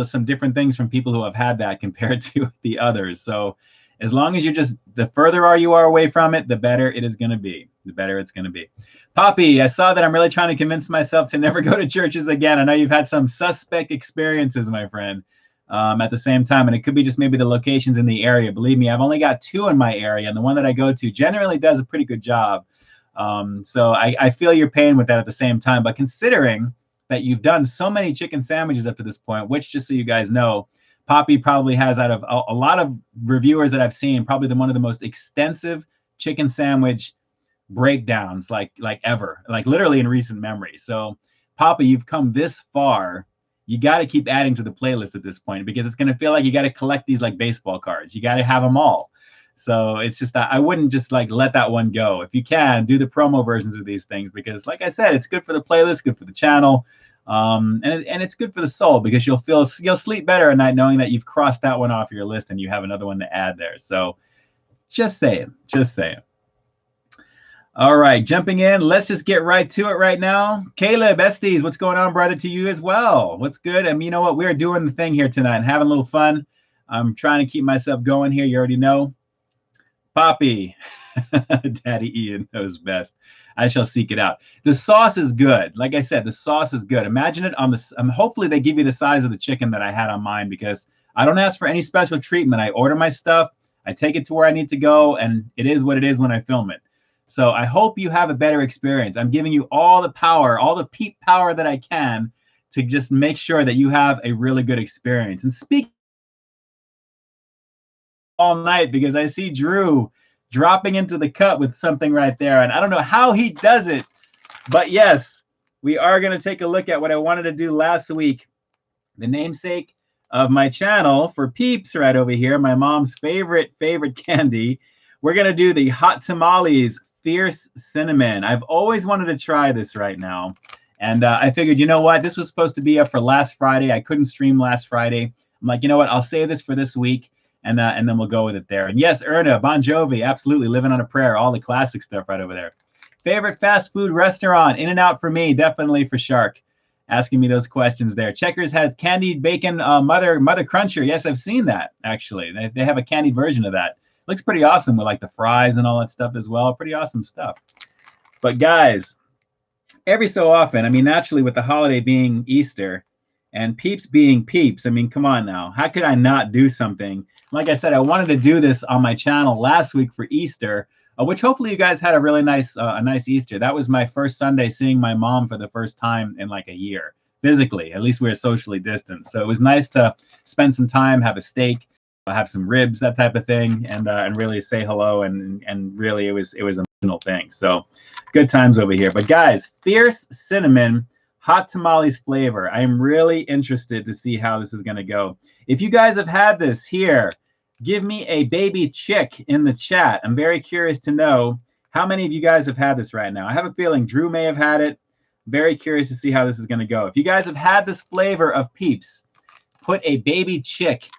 some different things from people who have had that compared to the others. So as long as the further you are away from it, the better it is going to be. The better it's going to be. Poppy, I saw that I'm really trying to convince myself to never go to churches again. I know you've had some suspect experiences, my friend, at the same time. And it could be just maybe the locations in the area. Believe me, I've only got 2 in my area. And the one that I go to generally does a pretty good job. So I feel your pain with that at the same time. But considering that you've done so many chicken sandwiches up to this point, which, just so you guys know, Poppy probably has, out of a lot of reviewers that I've seen, probably one of the most extensive chicken sandwich breakdowns like ever, like literally in recent memory. So Poppy, you've come this far. You got to keep adding to the playlist at this point, because it's going to feel like you got to collect these like baseball cards. You got to have them all. So it's just that I wouldn't just like let that one go. If you can, do the promo versions of these things, because like I said, it's good for the playlist, good for the channel, and it's good for the soul, because you'll sleep better at night knowing that you've crossed that one off your list and you have another one to add there. So just saying. All right, jumping in, let's just get right to it right now. Caleb, Estes, what's going on, brother? To you as well. What's good? I mean, you know what? We're doing the thing here tonight and having a little fun. I'm trying to keep myself going here. You already know. Poppy, Daddy Ian knows best. I shall seek it out. The sauce is good. Like I said, the sauce is good. Imagine it on the. Hopefully they give you the size of the chicken that I had on mine, because I don't ask for any special treatment. I order my stuff, I take it to where I need to go, and it is what it is when I film it. So I hope you have a better experience. I'm giving you all the power, all the peep power that I can, to just make sure that you have a really good experience. And speak all night, because I see Drew dropping into the cut with something right there, and I don't know how he does it, but yes, we are going to take a look at what I wanted to do last week, the namesake of my channel for Peeps right over here, my mom's favorite candy. We're going to do the Hot Tamales Fierce Cinnamon. I've always wanted to try this right now, and I figured, you know what, this was supposed to be up for last Friday. I couldn't stream last Friday. I'm like, you know what, I'll save this for this week. And then we'll go with it there. And yes, Erna, Bon Jovi, absolutely, Living on a Prayer, all the classic stuff right over there. Favorite fast food restaurant, In-N-Out for me, definitely for Shark. Asking me those questions there. Checkers has candied bacon Mother Cruncher. Yes, I've seen that, actually. They have a candied version of that. Looks pretty awesome with like the fries and all that stuff as well. Pretty awesome stuff. But guys, every so often, I mean, naturally with the holiday being Easter and Peeps being Peeps, I mean, come on now. How could I not do something? Like I said, I wanted to do this on my channel last week for Easter, which hopefully you guys had a really nice Easter. That was my first Sunday seeing my mom for the first time in like a year, physically. At least we were socially distanced. So it was nice to spend some time, have a steak, have some ribs, that type of thing, and really say hello. And really, it was an emotional thing. So good times over here. But guys, Fierce Cinnamon Hot Tamales flavor. I am really interested to see how this is going to go. If you guys have had this here, give me a baby chick in the chat. I'm very curious to know how many of you guys have had this right now. I have a feeling Drew may have had it. Very curious to see how this is going to go. If you guys have had this flavor of Peeps, put a baby chick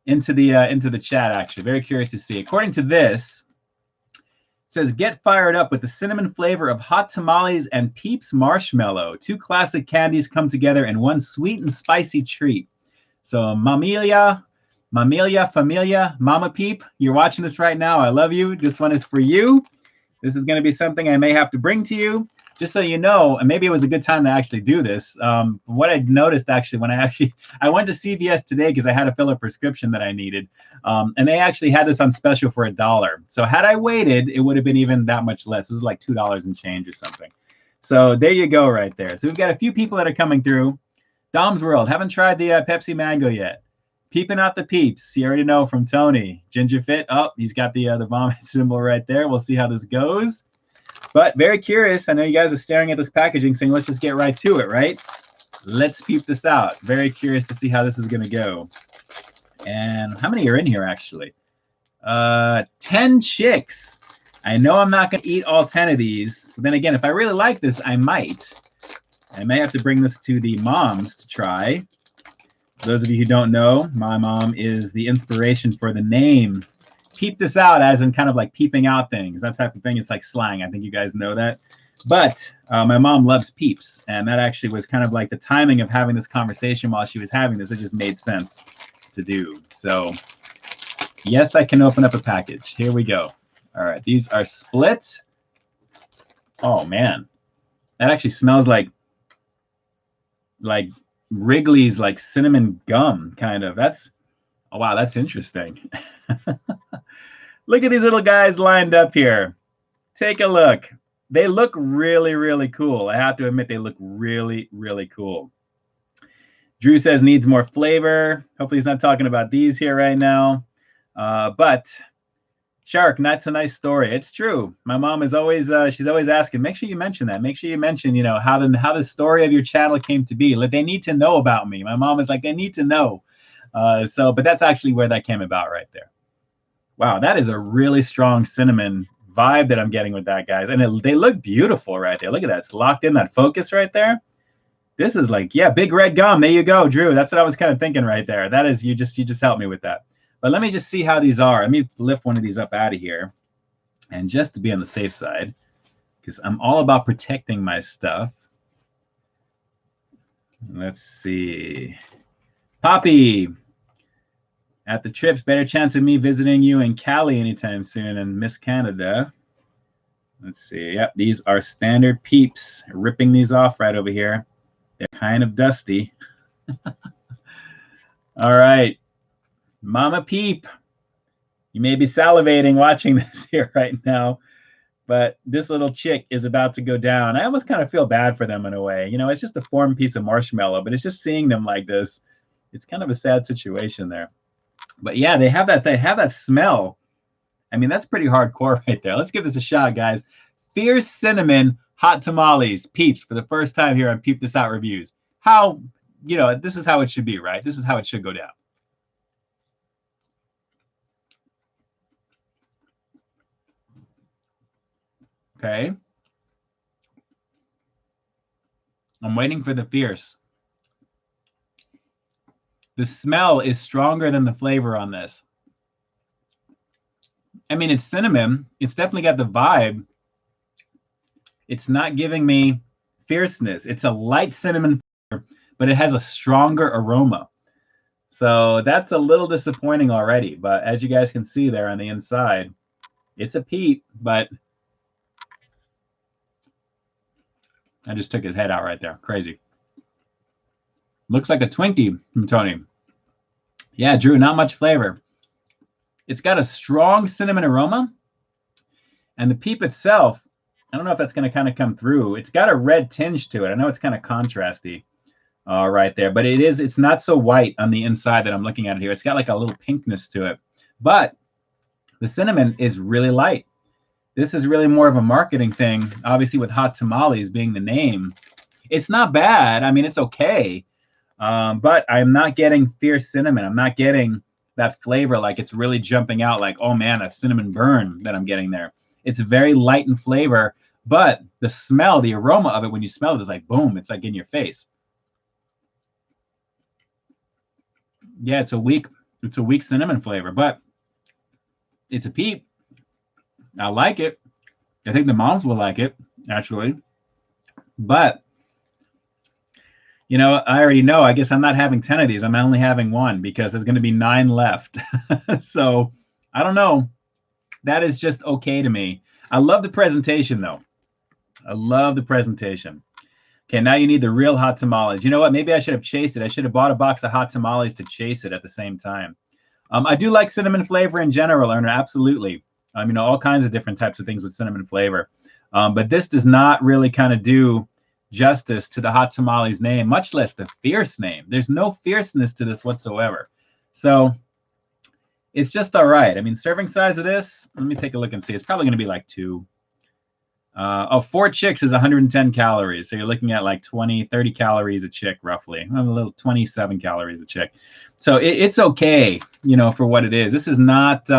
into the chat, actually. Very curious to see. According to this, it says, get fired up with the cinnamon flavor of Hot Tamales and Peeps Marshmallow. 2 classic candies come together in one sweet and spicy treat. So Familia, Mama Peep, you're watching this right now. I love you. This one is for you. This is going to be something I may have to bring to you. Just so you know, and maybe it was a good time to actually do this. What I noticed actually when I went to CVS today because I had to fill a prescription that I needed, and they actually had this on special for $1. So had I waited, it would have been even that much less. It was like $2 and change or something. So there you go right there. So we've got a few people that are coming through. Dom's World, haven't tried the Pepsi Mango yet. Peeping out the peeps, you already know from Tony. Ginger Fit, oh, he's got the vomit symbol right there. We'll see how this goes. But very curious. I know you guys are staring at this packaging saying, let's just get right to it, right? Let's peep this out. Very curious to see how this is going to go. And how many are in here, actually? 10 chicks. I know I'm not going to eat all 10 of these. But then again, if I really like this, I might. I may have to bring this to the moms to try. For those of you who don't know, my mom is the inspiration for the name Peep This Out, as in kind of like peeping out things. That type of thing. It's like slang. I think you guys know that. But my mom loves Peeps, and that actually was kind of like the timing of having this conversation while she was having this. It just made sense to do. So yes, I can open up a package. Here we go. All right, these are split. Oh man, that actually smells like Wrigley's like cinnamon gum, kind of. That's, oh wow, that's interesting. Look at these little guys lined up here. Take a look. They look really, really cool. I have to admit, they look really, really cool. Drew says needs more flavor. Hopefully he's not talking about these here right now. But Shark, that's a nice story. It's true. My mom is always, she's always asking, make sure you mention that. Make sure you mention, you know, how the story of your channel came to be. Like, they need to know about me. My mom is like, they need to know. But that's actually where that came about right there. Wow, that is a really strong cinnamon vibe that I'm getting with that, guys. And they look beautiful right there. Look at that. It's locked in, that focus right there. This is like, yeah, big red gum. There you go, Drew. That's what I was kind of thinking right there. That is, you just helped me with that. But let me just see how these are. Let me lift one of these up out of here. And just to be on the safe side, because I'm all about protecting my stuff. Let's see. Poppy. At the trips, better chance of me visiting you in Cali anytime soon and Miss Canada. Let's see. Yep, these are standard Peeps. Ripping these off right over here. They're kind of dusty. All right. Mama Peep. You may be salivating watching this here right now, but this little chick is about to go down. I almost kind of feel bad for them in a way. You know, it's just a formed piece of marshmallow, but it's just seeing them like this. It's kind of a sad situation there. But yeah, they have that smell. I mean, that's pretty hardcore right there. Let's give this a shot, guys. Fierce cinnamon hot tamales, Peeps, for the first time here on Peep This Out reviews. How, you know, this is how it should be, right? This is how it should go down. Okay. I'm waiting for the fierce. The smell is stronger than the flavor on this. I mean, it's cinnamon. It's definitely got the vibe. It's not giving me fierceness. It's a light cinnamon flavor, but it has a stronger aroma. So that's a little disappointing already. But as you guys can see there on the inside, it's a Peep, but I just took his head out right there. Crazy. Looks like a Twinkie from Tony. Yeah, Drew, not much flavor. It's got a strong cinnamon aroma. And the Peep itself, I don't know if that's going to kind of come through. It's got a red tinge to it. I know it's kind of contrasty right there. But it's not so white on the inside that I'm looking at it here. It's got like a little pinkness to it. But the cinnamon is really light. This is really more of a marketing thing, obviously with hot tamales being the name. It's not bad. I mean, it's okay. But I'm not getting fierce cinnamon. I'm not getting that flavor like it's really jumping out like, oh man, a cinnamon burn that I'm getting there. It's very light in flavor, but the smell, the aroma of it when you smell it is like, boom, it's like in your face. Yeah, it's a weak cinnamon flavor, but it's a Peep. I like it. I think the moms will like it, actually. But, you know, I already know. I guess I'm not having 10 of these. I'm only having one because there's going to be 9 left. So, I don't know. That is just okay to me. I love the presentation, though. I love the presentation. Okay, now you need the real hot tamales. You know what? Maybe I should have chased it. I should have bought a box of hot tamales to chase it at the same time. I do like cinnamon flavor in general, Erna, absolutely. You know, all kinds of different types of things with cinnamon flavor. But this does not really kind of do justice to the hot tamales name, much less the fierce name. There's no fierceness to this whatsoever. So it's just all right. I mean, serving size of this, let me take a look and see. It's probably going to be like 2. 4 chicks is 110 calories. So you're looking at like 30 calories a chick, roughly. A little 27 calories a chick. So it's okay, you know, for what it is. This is not...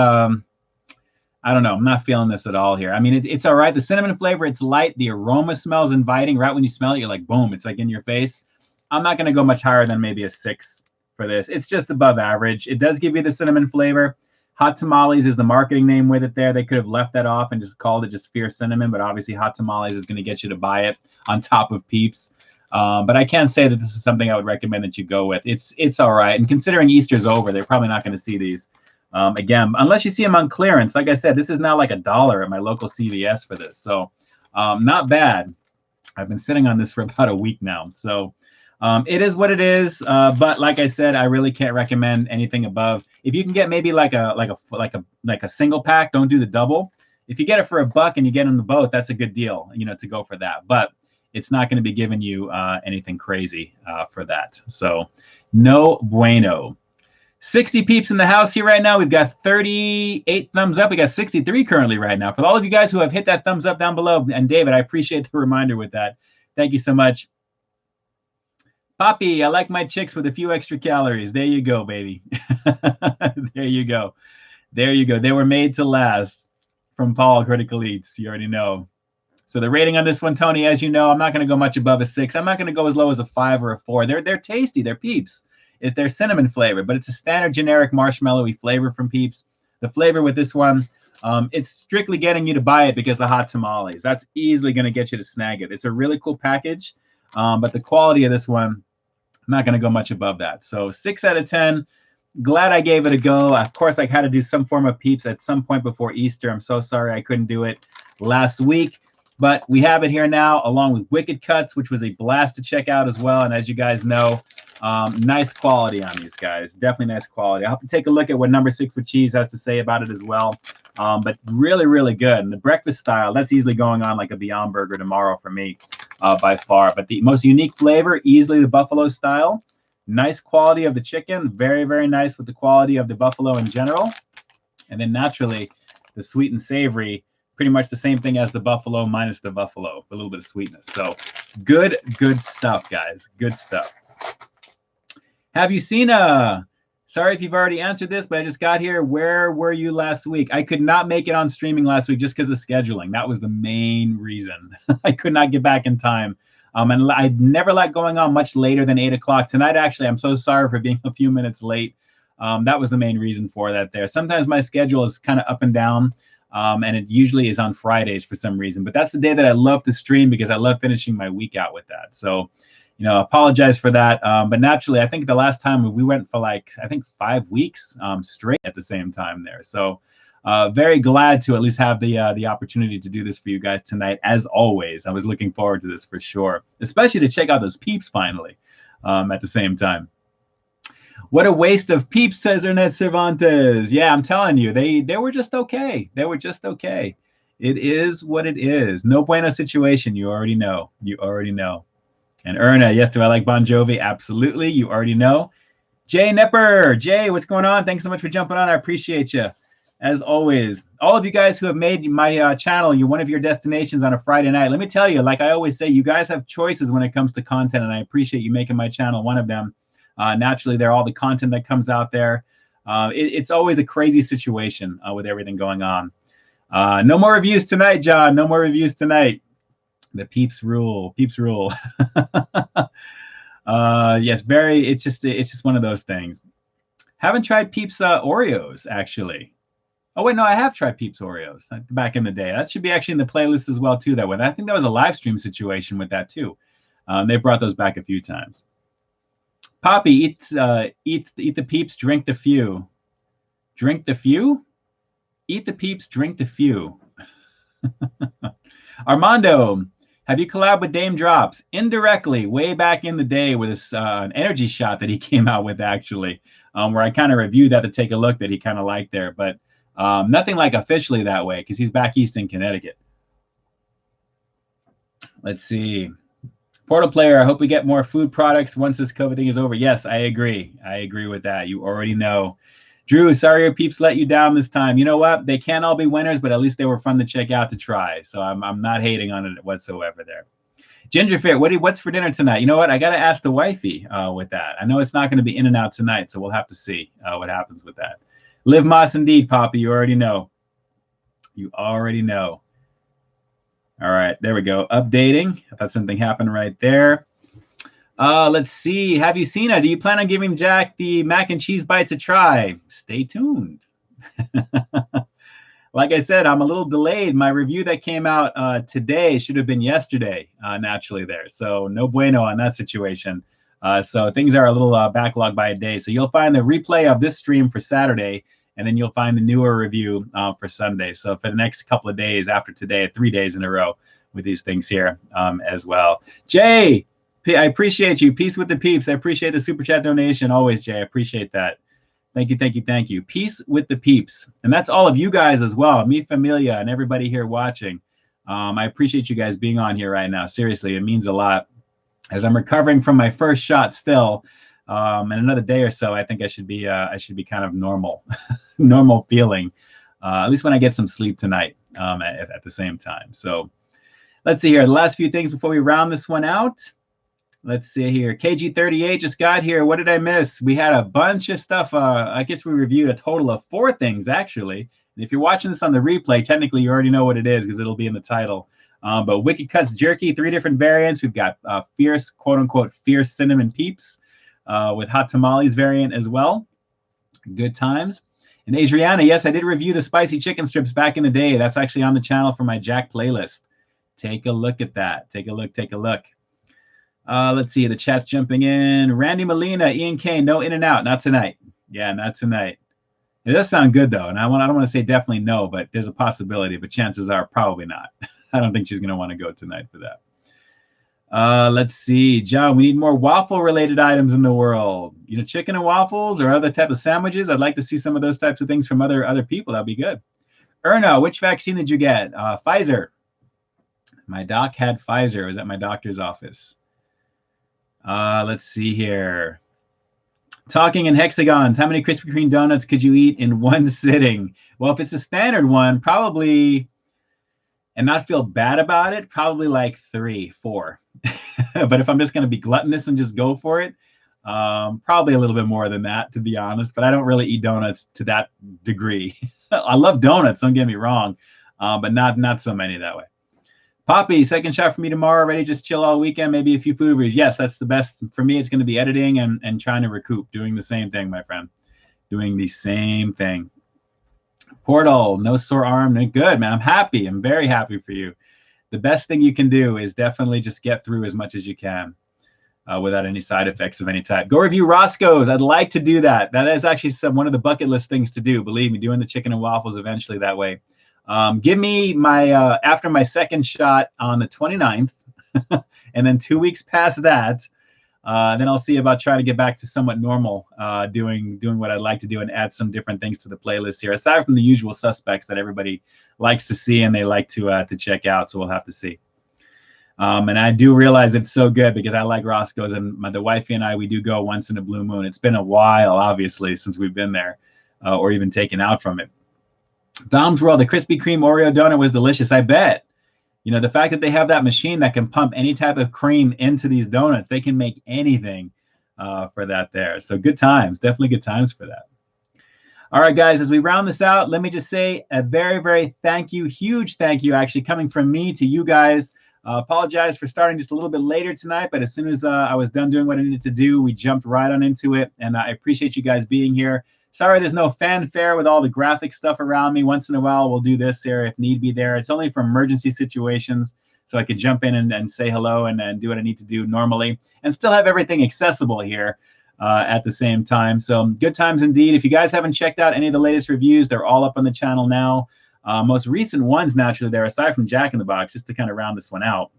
I don't know. I'm not feeling this at all here. I mean, it's all right. The cinnamon flavor, it's light. The aroma smells inviting. Right when you smell it, you're like, boom, it's like in your face. I'm not going to go much higher than maybe a 6 for this. It's just above average. It does give you the cinnamon flavor. Hot Tamales is the marketing name with it there. They could have left that off and just called it just Fierce Cinnamon, but obviously Hot Tamales is going to get you to buy it on top of Peeps. But I can't say that this is something I would recommend that you go with. It's all right. And considering Easter's over, they're probably not going to see these. Again, unless you see them on clearance. Like I said, this is now like $1 at my local CVS for this. So not bad. I've been sitting on this for about a week now. So it is what it is. But like I said, I really can't recommend anything above. If you can get maybe like a single pack, don't do the double. If you get it for $1 and you get them both, that's a good deal, to go for that. But it's not going to be giving you anything crazy for that. So no bueno. 60 peeps in the house here right now. We've got 38 thumbs up. We got 63 currently right now. For all of you guys who have hit that thumbs up down below, and David, I appreciate the reminder with that. Thank you so much. Poppy, I like my chicks with a few extra calories. There you go, baby. There you go. There you go. They were made to last from Paul Critical Eats. You already know. So the rating on this one, Tony, as you know, I'm not going to go much above a 6. I'm not going to go as low as a 5 or a 4. They're tasty. They're Peeps. They're cinnamon flavored, but it's a standard generic marshmallowy flavor from Peeps. The flavor with this one, it's strictly getting you to buy it because of Hot Tamales. That's easily going to get you to snag it. It's a really cool package, but the quality of this one, I'm not going to go much above that. So 6 out of 10. Glad I gave it a go. Of course, I had to do some form of Peeps at some point before Easter. I'm so sorry I couldn't do it last week. But we have it here now, along with Wicked Cuts, which was a blast to check out as well. And as you guys know, nice quality on these guys. Definitely nice quality. I'll have to take a look at what number 6 with cheese has to say about it as well. But really, really good. And the breakfast style, that's easily going on like a Beyond Burger tomorrow for me by far. But the most unique flavor, easily the buffalo style. Nice quality of the chicken. Very, very nice with the quality of the buffalo in general. And then naturally, the sweet and savory, pretty much the same thing as the buffalo minus the buffalo, a little bit of sweetness. So good stuff, guys. Good stuff. Have you seen sorry if you've already answered this, but I just got here. Where were you last week? I could not make it on streaming last week just because of scheduling. That was the main reason. I could not get back in time. And I never like going on much later than 8 o'clock. Tonight, actually, I'm so sorry for being a few minutes late. That was the main reason for that there. Sometimes my schedule is kind of up and down. And it usually is on Fridays for some reason. But that's the day that I love to stream because I love finishing my week out with that. So, apologize for that. But naturally, I think the last time we went for I think 5 weeks straight at the same time there. So very glad to at least have the opportunity to do this for you guys tonight. As always, I was looking forward to this for sure, especially to check out those Peeps finally at the same time. What a waste of Peeps, says Ernest Cervantes. Yeah, I'm telling you, they were just okay. They were just okay. It is what it is. No bueno situation. You already know. You already know. And Erna, yes, do I like Bon Jovi? Absolutely. You already know. Jay Nepper. Jay, what's going on? Thanks so much for jumping on. I appreciate you. As always, all of you guys who have made my channel one of your destinations on a Friday night, let me tell you, like I always say, you guys have choices when it comes to content, and I appreciate you making my channel one of them. Naturally, all the content that comes out there. It's always a crazy situation with everything going on. No more reviews tonight, John. No more reviews tonight. The Peeps rule. Peeps rule. Yes, it's just one of those things. Haven't tried Peeps Oreos, actually. Oh, wait, no, I have tried Peeps Oreos back in the day. That should be actually in the playlist as well, too, that one. I think that was a live stream situation with that, too. They brought those back a few times. Poppy, eat the Peeps, drink the few. Drink the few? Eat the Peeps, drink the few. Armando, have you collabed with Dame Drops? Indirectly, way back in the day with this an energy shot that he came out with, actually, where I kind of reviewed that to take a look that he kind of liked there. But nothing like officially that way because he's back east in Connecticut. Let's see. Portal Player, I hope we get more food products once this COVID thing is over. Yes, I agree. I agree with that. You already know. Drew, sorry your Peeps let you down this time. You know what? They can't all be winners, but at least they were fun to check out to try. So I'm not hating on it whatsoever there. Ginger Fair, what's for dinner tonight? You know what? I got to ask the wifey with that. I know it's not going to be In and Out tonight, so we'll have to see what happens with that. Live Moss indeed, Poppy. You already know. You already know. All right, there we go. Updating. I thought something happened right there. Let's see. Have you seen it? Do you plan on giving Jack the mac and cheese bites a try? Stay tuned. Like I said, I'm a little delayed. My review that came out today should have been yesterday, naturally there. So no bueno on that situation. So things are a little backlogged by a day. So you'll find the replay of this stream for Saturday, and then you'll find the newer review for Sunday. So for the next couple of days after today, 3 days in a row with these things here as well. Jay, I appreciate you. Peace with the peeps. I appreciate the super chat donation always, Jay. I appreciate that. Thank you, thank you, thank you. Peace with the peeps. And that's all of you guys as well, Mi Familia and everybody here watching. I appreciate you guys being on here right now. Seriously, it means a lot. As I'm recovering from my first shot still, in another day or so, I think I should be kind of normal, normal feeling, at least when I get some sleep tonight at the same time. So let's see here. The last few things before we round this one out. Let's see here. KG38 just got here. What did I miss? We had a bunch of stuff. I guess we reviewed a total of 4 things, actually. And if you're watching this on the replay, technically you already know what it is because it'll be in the title. But Wicked Cuts Jerky, 3 different variants. We've got fierce, quote unquote, fierce cinnamon peeps with hot tamales variant as well. Good times. And Adriana, yes, I did review the spicy chicken strips back in the day. That's actually on the channel for my Jack playlist. Take a look at that. Take a look. Take a look. Let's see. The chat's jumping in. Randy Molina, Ian Kane, no In-N-Out. Not tonight. Yeah, not tonight. It does sound good, though. And I don't want to say definitely no, but there's a possibility. But chances are probably not. I don't think she's going to want to go tonight for that. Let's see. John, we need more waffle-related items in the world. You know, chicken and waffles or other type of sandwiches. I'd like to see some of those types of things from other people. That'd be good. Erna, which vaccine did you get? Pfizer. My doc had Pfizer. It was at my doctor's office. Let's see here. Talking in hexagons. How many Krispy Kreme donuts could you eat in one sitting? Well, if it's a standard one, probably, and not feel bad about it, probably like 3, 4. But if I'm just going to be gluttonous and just go for it, probably a little bit more than that, to be honest. But I don't really eat donuts to that degree. I love donuts, don't get me wrong, but not so many that way. Poppy, second shot for me tomorrow. Ready? Just chill all weekend. Maybe a few food reviews. Yes, that's the best. For me, it's going to be editing and trying to recoup. Doing the same thing, my friend. Doing the same thing. Portal, no sore arm. Good, man. I'm happy. I'm very happy for you. The best thing you can do is definitely just get through as much as you can without any side effects of any type. Go review Roscoe's. I'd like to do that. That is actually one of the bucket list things to do. Believe me, doing the chicken and waffles eventually that way. Give me my after my second shot on the 29th, and then 2 weeks past that, then I'll see about trying to get back to somewhat normal, doing what I'd like to do and add some different things to the playlist here, aside from the usual suspects that everybody likes to see and they like to check out. So we'll have to see. And I do realize it's so good because I like Roscoe's, and the wifey and I, we do go once in a blue moon. It's been a while, obviously, since we've been there or even taken out from it. Dom's World, the Krispy Kreme Oreo donut was delicious. I bet. You know, the fact that they have that machine that can pump any type of cream into these donuts, they can make anything for that there. So good times, definitely good times for that. All right, guys, as we round this out, let me just say a very, very huge thank you, actually, coming from me to you guys. Apologize for starting just a little bit later tonight, but as soon as I was done doing what I needed to do, we jumped right on into it, and I appreciate you guys being here. Sorry, there's no fanfare with all the graphic stuff around me. Once in a while, we'll do this here if need be there. It's only for emergency situations, so I could jump in and say hello and do what I need to do normally and still have everything accessible here at the same time. So good times indeed. If you guys haven't checked out any of the latest reviews, they're all up on the channel now. Most recent ones, naturally, there, aside from Jack in the Box, just to kind of round this one out,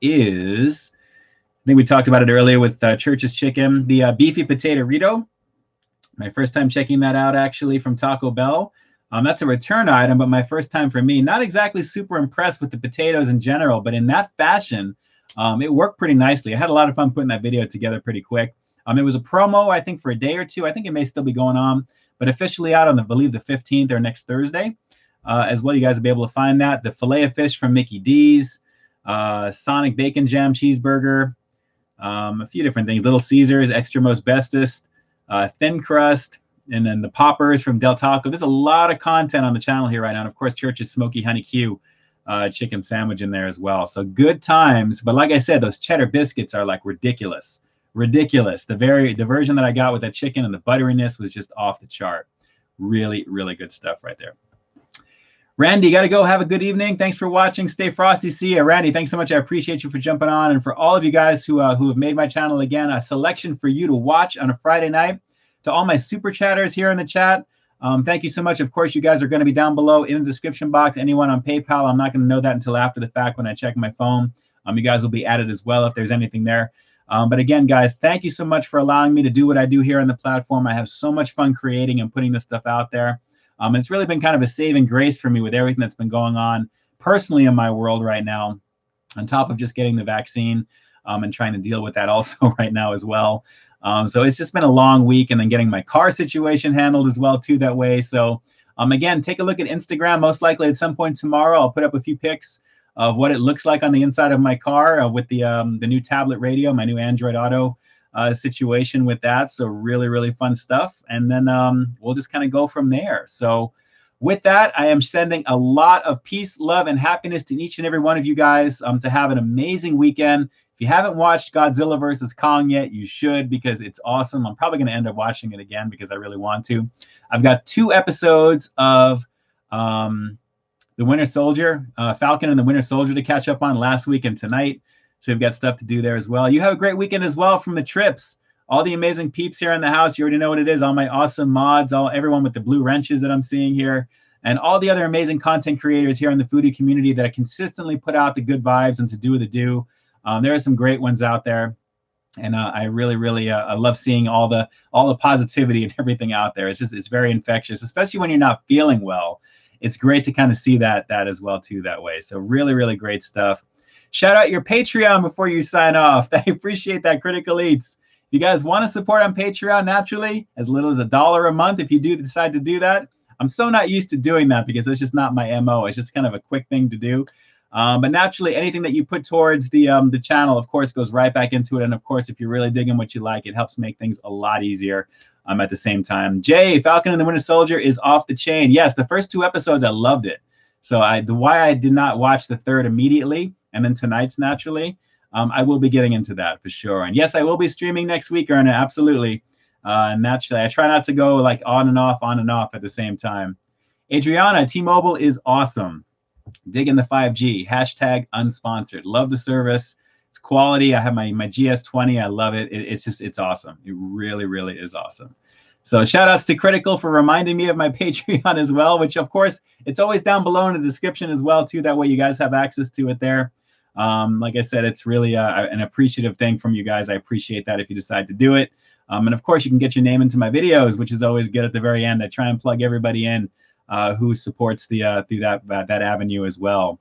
is, I think we talked about it earlier with Church's Chicken, the beefy potato Rito. My first time checking that out, actually, from Taco Bell. That's a return item, but my first time for me. Not exactly super impressed with the potatoes in general, but in that fashion, it worked pretty nicely. I had a lot of fun putting that video together pretty quick. It was a promo, I think, for a day or two. I think it may still be going on, but officially out on, I believe, the 15th or next Thursday as well. You guys will be able to find that. The filet of fish from Mickey D's, Sonic Bacon Jam Cheeseburger, a few different things. Little Caesars, Extra Most Bestest, thin crust, and then the poppers from Del Taco. There's a lot of content on the channel here right now. And of course, Church's Smoky Honey Q chicken sandwich in there as well. So good times. But like I said, those cheddar biscuits are like ridiculous. The version that I got with that chicken and the butteriness was just off the chart. Really, really good stuff right there. Randy, got to go. Have a good evening. Thanks for watching. Stay frosty. See ya. Randy, thanks so much. I appreciate you for jumping on. And for all of you guys who have made my channel again, a selection for you to watch on a Friday night. To all my super chatters here in the chat, thank you so much. Of course, you guys are going to be down below in the description box. Anyone on PayPal, I'm not going to know that until after the fact when I check my phone. You guys will be added as well if there's anything there. But again, guys, thank you so much for allowing me to do what I do here on the platform. I have so much fun creating and putting this stuff out there. And it's really been kind of a saving grace for me with everything that's been going on personally in my world right now, on top of just getting the vaccine and trying to deal with that also right now as well. So it's just been a long week, and then getting my car situation handled as well too that way. So again, take a look at Instagram. Most likely at some point tomorrow, I'll put up a few pics of what it looks like on the inside of my car with the new tablet radio, my new Android Auto situation with that. So really, really fun stuff. And then we'll just kind of go from there. So with that, I am sending a lot of peace, love, and happiness to each and every one of you guys to have an amazing weekend. If you haven't watched Godzilla vs. Kong yet, you should, because it's awesome. I'm probably going to end up watching it again because I really want to. I've got 2 episodes of The Winter Soldier, Falcon and the Winter Soldier to catch up on last week and tonight. So we've got stuff to do there as well. You have a great weekend as well from the trips. All the amazing peeps here in the house. You already know what it is. All my awesome mods, everyone with the blue wrenches that I'm seeing here, and all the other amazing content creators here in the foodie community that consistently put out the good vibes and to do the do. There are some great ones out there. And I really, really love seeing all the positivity and everything out there. It's very infectious, especially when you're not feeling well. It's great to kind of see that as well too that way. So really, really great stuff. Shout out your Patreon before you sign off. I appreciate that, Critical Eats. If you guys want to support on Patreon, naturally, as little as $1 a month, if you do decide to do that. I'm so not used to doing that because it's just not my MO. It's just kind of a quick thing to do. But naturally, anything that you put towards the channel, of course, goes right back into it. And of course, if you're really digging what you like, it helps make things a lot easier at the same time. Jay, Falcon and the Winter Soldier is off the chain. Yes, the first 2 episodes, I loved it. So why I did not watch the 3rd immediately, and then tonight's naturally, I will be getting into that for sure. And yes, I will be streaming next week, Erna, absolutely. Naturally, I try not to go like on and off at the same time. Adriana, T-Mobile is awesome. Digging the 5G, hashtag unsponsored. Love the service. It's quality. I have my GS20. I love it. It's awesome. It really, really is awesome. So shout outs to Critical for reminding me of my Patreon as well, which of course, it's always down below in the description as well too. That way you guys have access to it there. Like I said, it's really an appreciative thing from you guys. I appreciate that if you decide to do it. And of course, you can get your name into my videos, which is always good at the very end. I try and plug everybody in who supports through that avenue as well.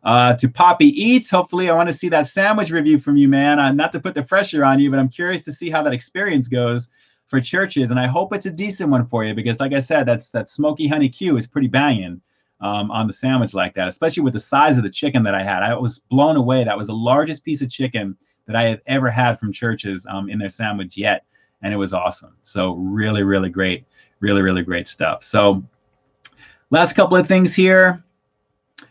To Poppy Eats, hopefully I want to see that sandwich review from you, man. Not to put the pressure on you, but I'm curious to see how that experience goes for Churches, and I hope it's a decent one for you because, like I said, that Smoky Honey Q is pretty banging on the sandwich like that, especially with the size of the chicken that I had. I was blown away. That was the largest piece of chicken that I have ever had from Churches in their sandwich yet, and it was awesome. So really, really great, really, really great stuff. So last couple of things here.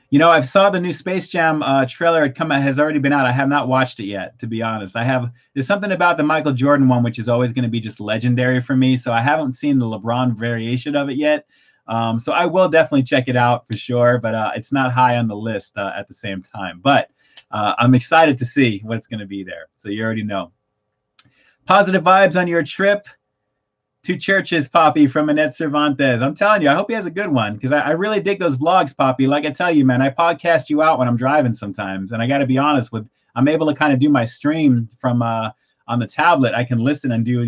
You know, I saw the new Space Jam trailer has already been out. I have not watched it yet, to be honest. There's something about the Michael Jordan one, which is always going to be just legendary for me. So I haven't seen the LeBron variation of it yet. So I will definitely check it out for sure, but it's not high on the list at the same time. But I'm excited to see what's going to be there. So you already know. Positive vibes on your trip to Churches, Poppy, from Annette Cervantes. I'm telling you, I hope he has a good one because I really dig those vlogs, Poppy. Like I tell you, man, I podcast you out when I'm driving sometimes. And I got to be honest I'm able to kind of do my stream from on the tablet. I can listen and do,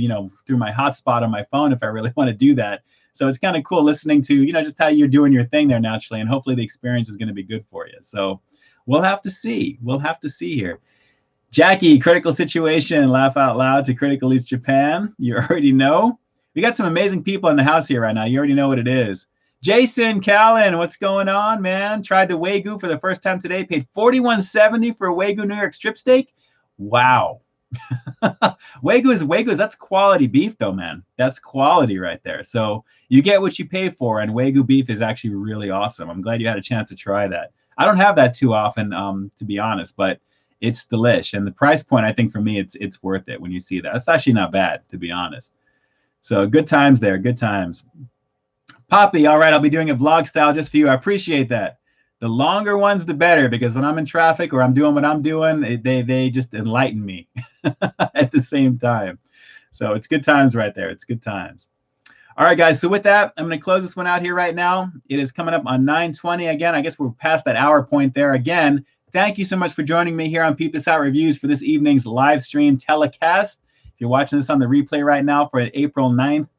through my hotspot on my phone if I really want to do that. So it's kind of cool listening to, just how you're doing your thing there naturally. And hopefully the experience is going to be good for you. So we'll have to see. We'll have to see here. Jackie, Critical Situation, laugh out loud to Critical Eats Japan. You already know. We got some amazing people in the house here right now. You already know what it is. Jason Callan, what's going on, man? Tried the Wagyu for the first time today. Paid $41.70 for a Wagyu New York strip steak. Wow. Wagyu's that's quality beef though, man. That's quality right there. So you get what you pay for, and Wagyu beef is actually really awesome. I'm glad you had a chance to try that. I don't have that too often, to be honest, but it's delish. And the price point, I think for me, it's worth it when you see that. It's actually not bad, to be honest. So good times there, good times. Poppy, all right, I'll be doing a vlog style just for you. I appreciate that. The longer ones, the better, because when I'm in traffic or I'm doing what I'm doing, they just enlighten me at the same time. So it's good times right there. It's good times. All right, guys. So with that, I'm going to close this one out here right now. It is coming up on 9:20. Again, I guess we're past that hour point there. Again, thank you so much for joining me here on Peep This Out Reviews for this evening's live stream telecast. If you're watching this on the replay right now for April 9th,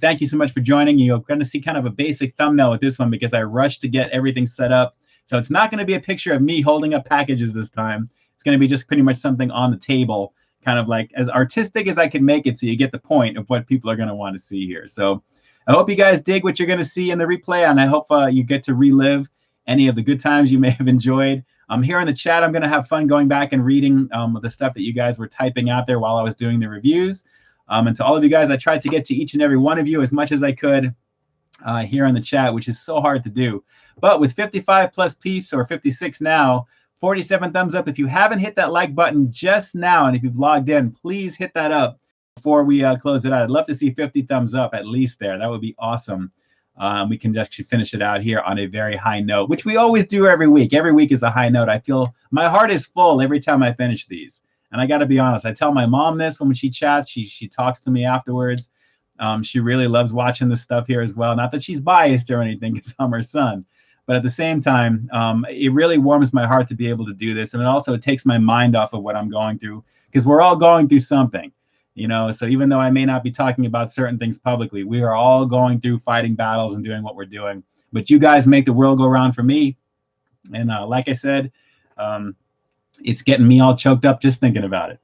thank you so much for joining. You're going to see kind of a basic thumbnail with this one because I rushed to get everything set up. So it's not going to be a picture of me holding up packages this time. It's going to be just pretty much something on the table, kind of like as artistic as I can make it so you get the point of what people are going to want to see here. So I hope you guys dig what you're going to see in the replay, and I hope you get to relive any of the good times you may have enjoyed. Here in the chat, I'm going to have fun going back and reading the stuff that you guys were typing out there while I was doing the reviews. And to all of you guys, I tried to get to each and every one of you as much as I could here in the chat, which is so hard to do. But with 55 plus peeps, or 56 now, 47 thumbs up. If you haven't hit that like button just now, and if you've logged in, please hit that up before we close it out. I'd love to see 50 thumbs up at least there. That would be awesome. We can actually finish it out here on a very high note, which we always do every week. Every week is a high note. I feel my heart is full every time I finish these. And I got to be honest, I tell my mom this when she chats. She talks to me afterwards. She really loves watching this stuff here as well. Not that she's biased or anything, because I'm her son. But at the same time, it really warms my heart to be able to do this. And it also takes my mind off of what I'm going through, because we're all going through something, you know. So even though I may not be talking about certain things publicly, we are all going through fighting battles and doing what we're doing. But you guys make the world go round for me. And like I said, it's getting me all choked up just thinking about it.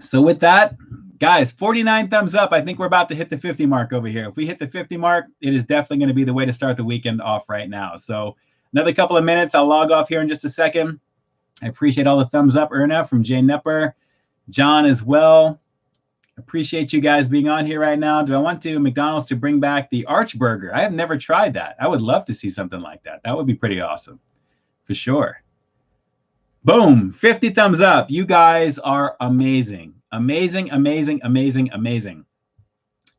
So with that, guys, 49 thumbs up. I think we're about to hit the 50 mark over here. If we hit the 50 mark, it is definitely going to be the way to start the weekend off right now. So another couple of minutes. I'll log off here in just a second. I appreciate all the thumbs up, Erna, from Jay Nepper, John as well. Appreciate you guys being on here right now. Do I want McDonald's to bring back the Arch Burger? I have never tried that. I would love to see something like that. That would be pretty awesome, for sure. Boom, 50 thumbs up. You guys are amazing. Amazing, amazing, amazing, amazing.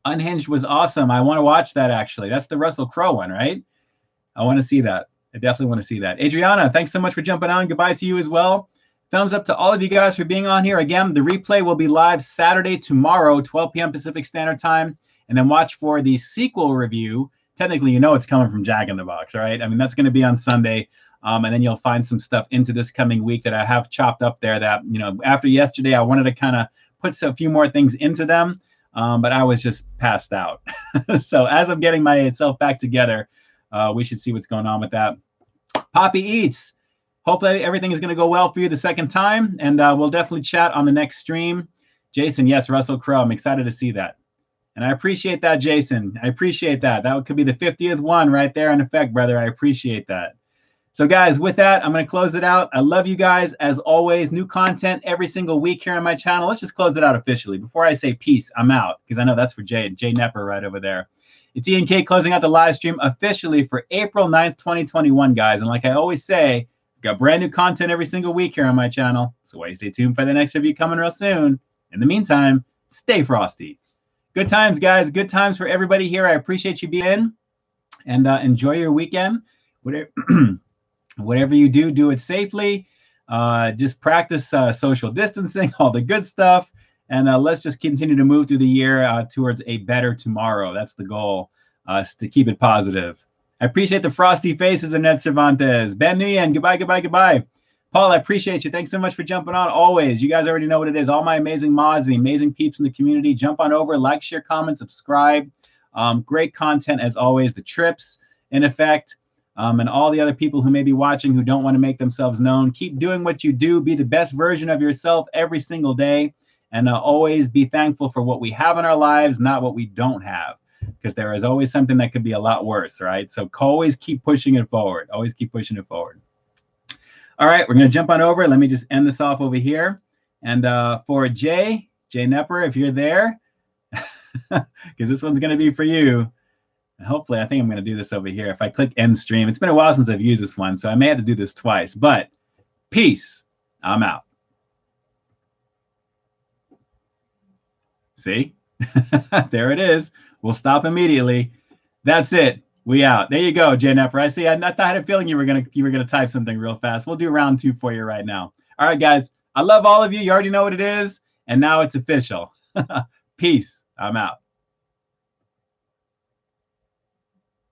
Unhinged was awesome. I want to watch that, actually. That's the Russell Crowe one, right? I want to see that. I definitely want to see that. Adriana, thanks so much for jumping on. Goodbye to you as well. Thumbs up to all of you guys for being on here. Again, the replay will be live Saturday, tomorrow, 12 p.m. Pacific Standard Time. And then watch for the sequel review. Technically, you know it's coming from Jack in the Box, right? I mean, that's going to be on Sunday. And then you'll find some stuff into this coming week that I have chopped up there that, you know, after yesterday, I wanted to kind of put a few more things into them, but I was just passed out. So as I'm getting myself back together, we should see what's going on with that. Poppy Eats. Hopefully everything is going to go well for you the second time, and we'll definitely chat on the next stream. Jason, yes, Russell Crowe. I'm excited to see that. And I appreciate that, Jason. I appreciate that. That could be the 50th one right there in effect, brother. I appreciate that. So guys, with that, I'm going to close it out. I love you guys. As always, new content every single week here on my channel. Let's just close it out officially. Before I say peace, I'm out, because I know that's for Jay Nepper right over there. It's Ian K closing out the live stream officially for April 9th, 2021, guys. And like I always say, got brand new content every single week here on my channel. So why you stay tuned for the next review coming real soon. In the meantime, stay frosty. Good times, guys. Good times for everybody here. I appreciate you being in, and enjoy your weekend. Whatever you do, do it safely. Just practice social distancing, all the good stuff. And let's just continue to move through the year towards a better tomorrow. That's the goal, is to keep it positive. I appreciate the frosty faces of Ned Cervantes. Ben Nguyen, goodbye, goodbye, goodbye. Paul, I appreciate you. Thanks so much for jumping on always. You guys already know what it is. All my amazing mods, the amazing peeps in the community, jump on over, like, share, comment, subscribe. Great content as always. The trips in effect. And all the other people who may be watching who don't want to make themselves known. Keep doing what you do. Be the best version of yourself every single day. And always be thankful for what we have in our lives, not what we don't have. Because there is always something that could be a lot worse, right? So always keep pushing it forward. Always keep pushing it forward. All right, we're going to jump on over. Let me just end this off over here. And for Jay Nepper, if you're there, because this one's going to be for you. And hopefully, I think I'm going to do this over here. If I click end stream, it's been a while since I've used this one, so I may have to do this twice. But peace. I'm out. See? There it is. We'll stop immediately. That's it. We out. There you go, Jay Nepper. I see. I had a feeling you were gonna type something real fast. We'll do round 2 for you right now. All right, guys. I love all of you. You already know what it is, and now it's official. Peace. I'm out.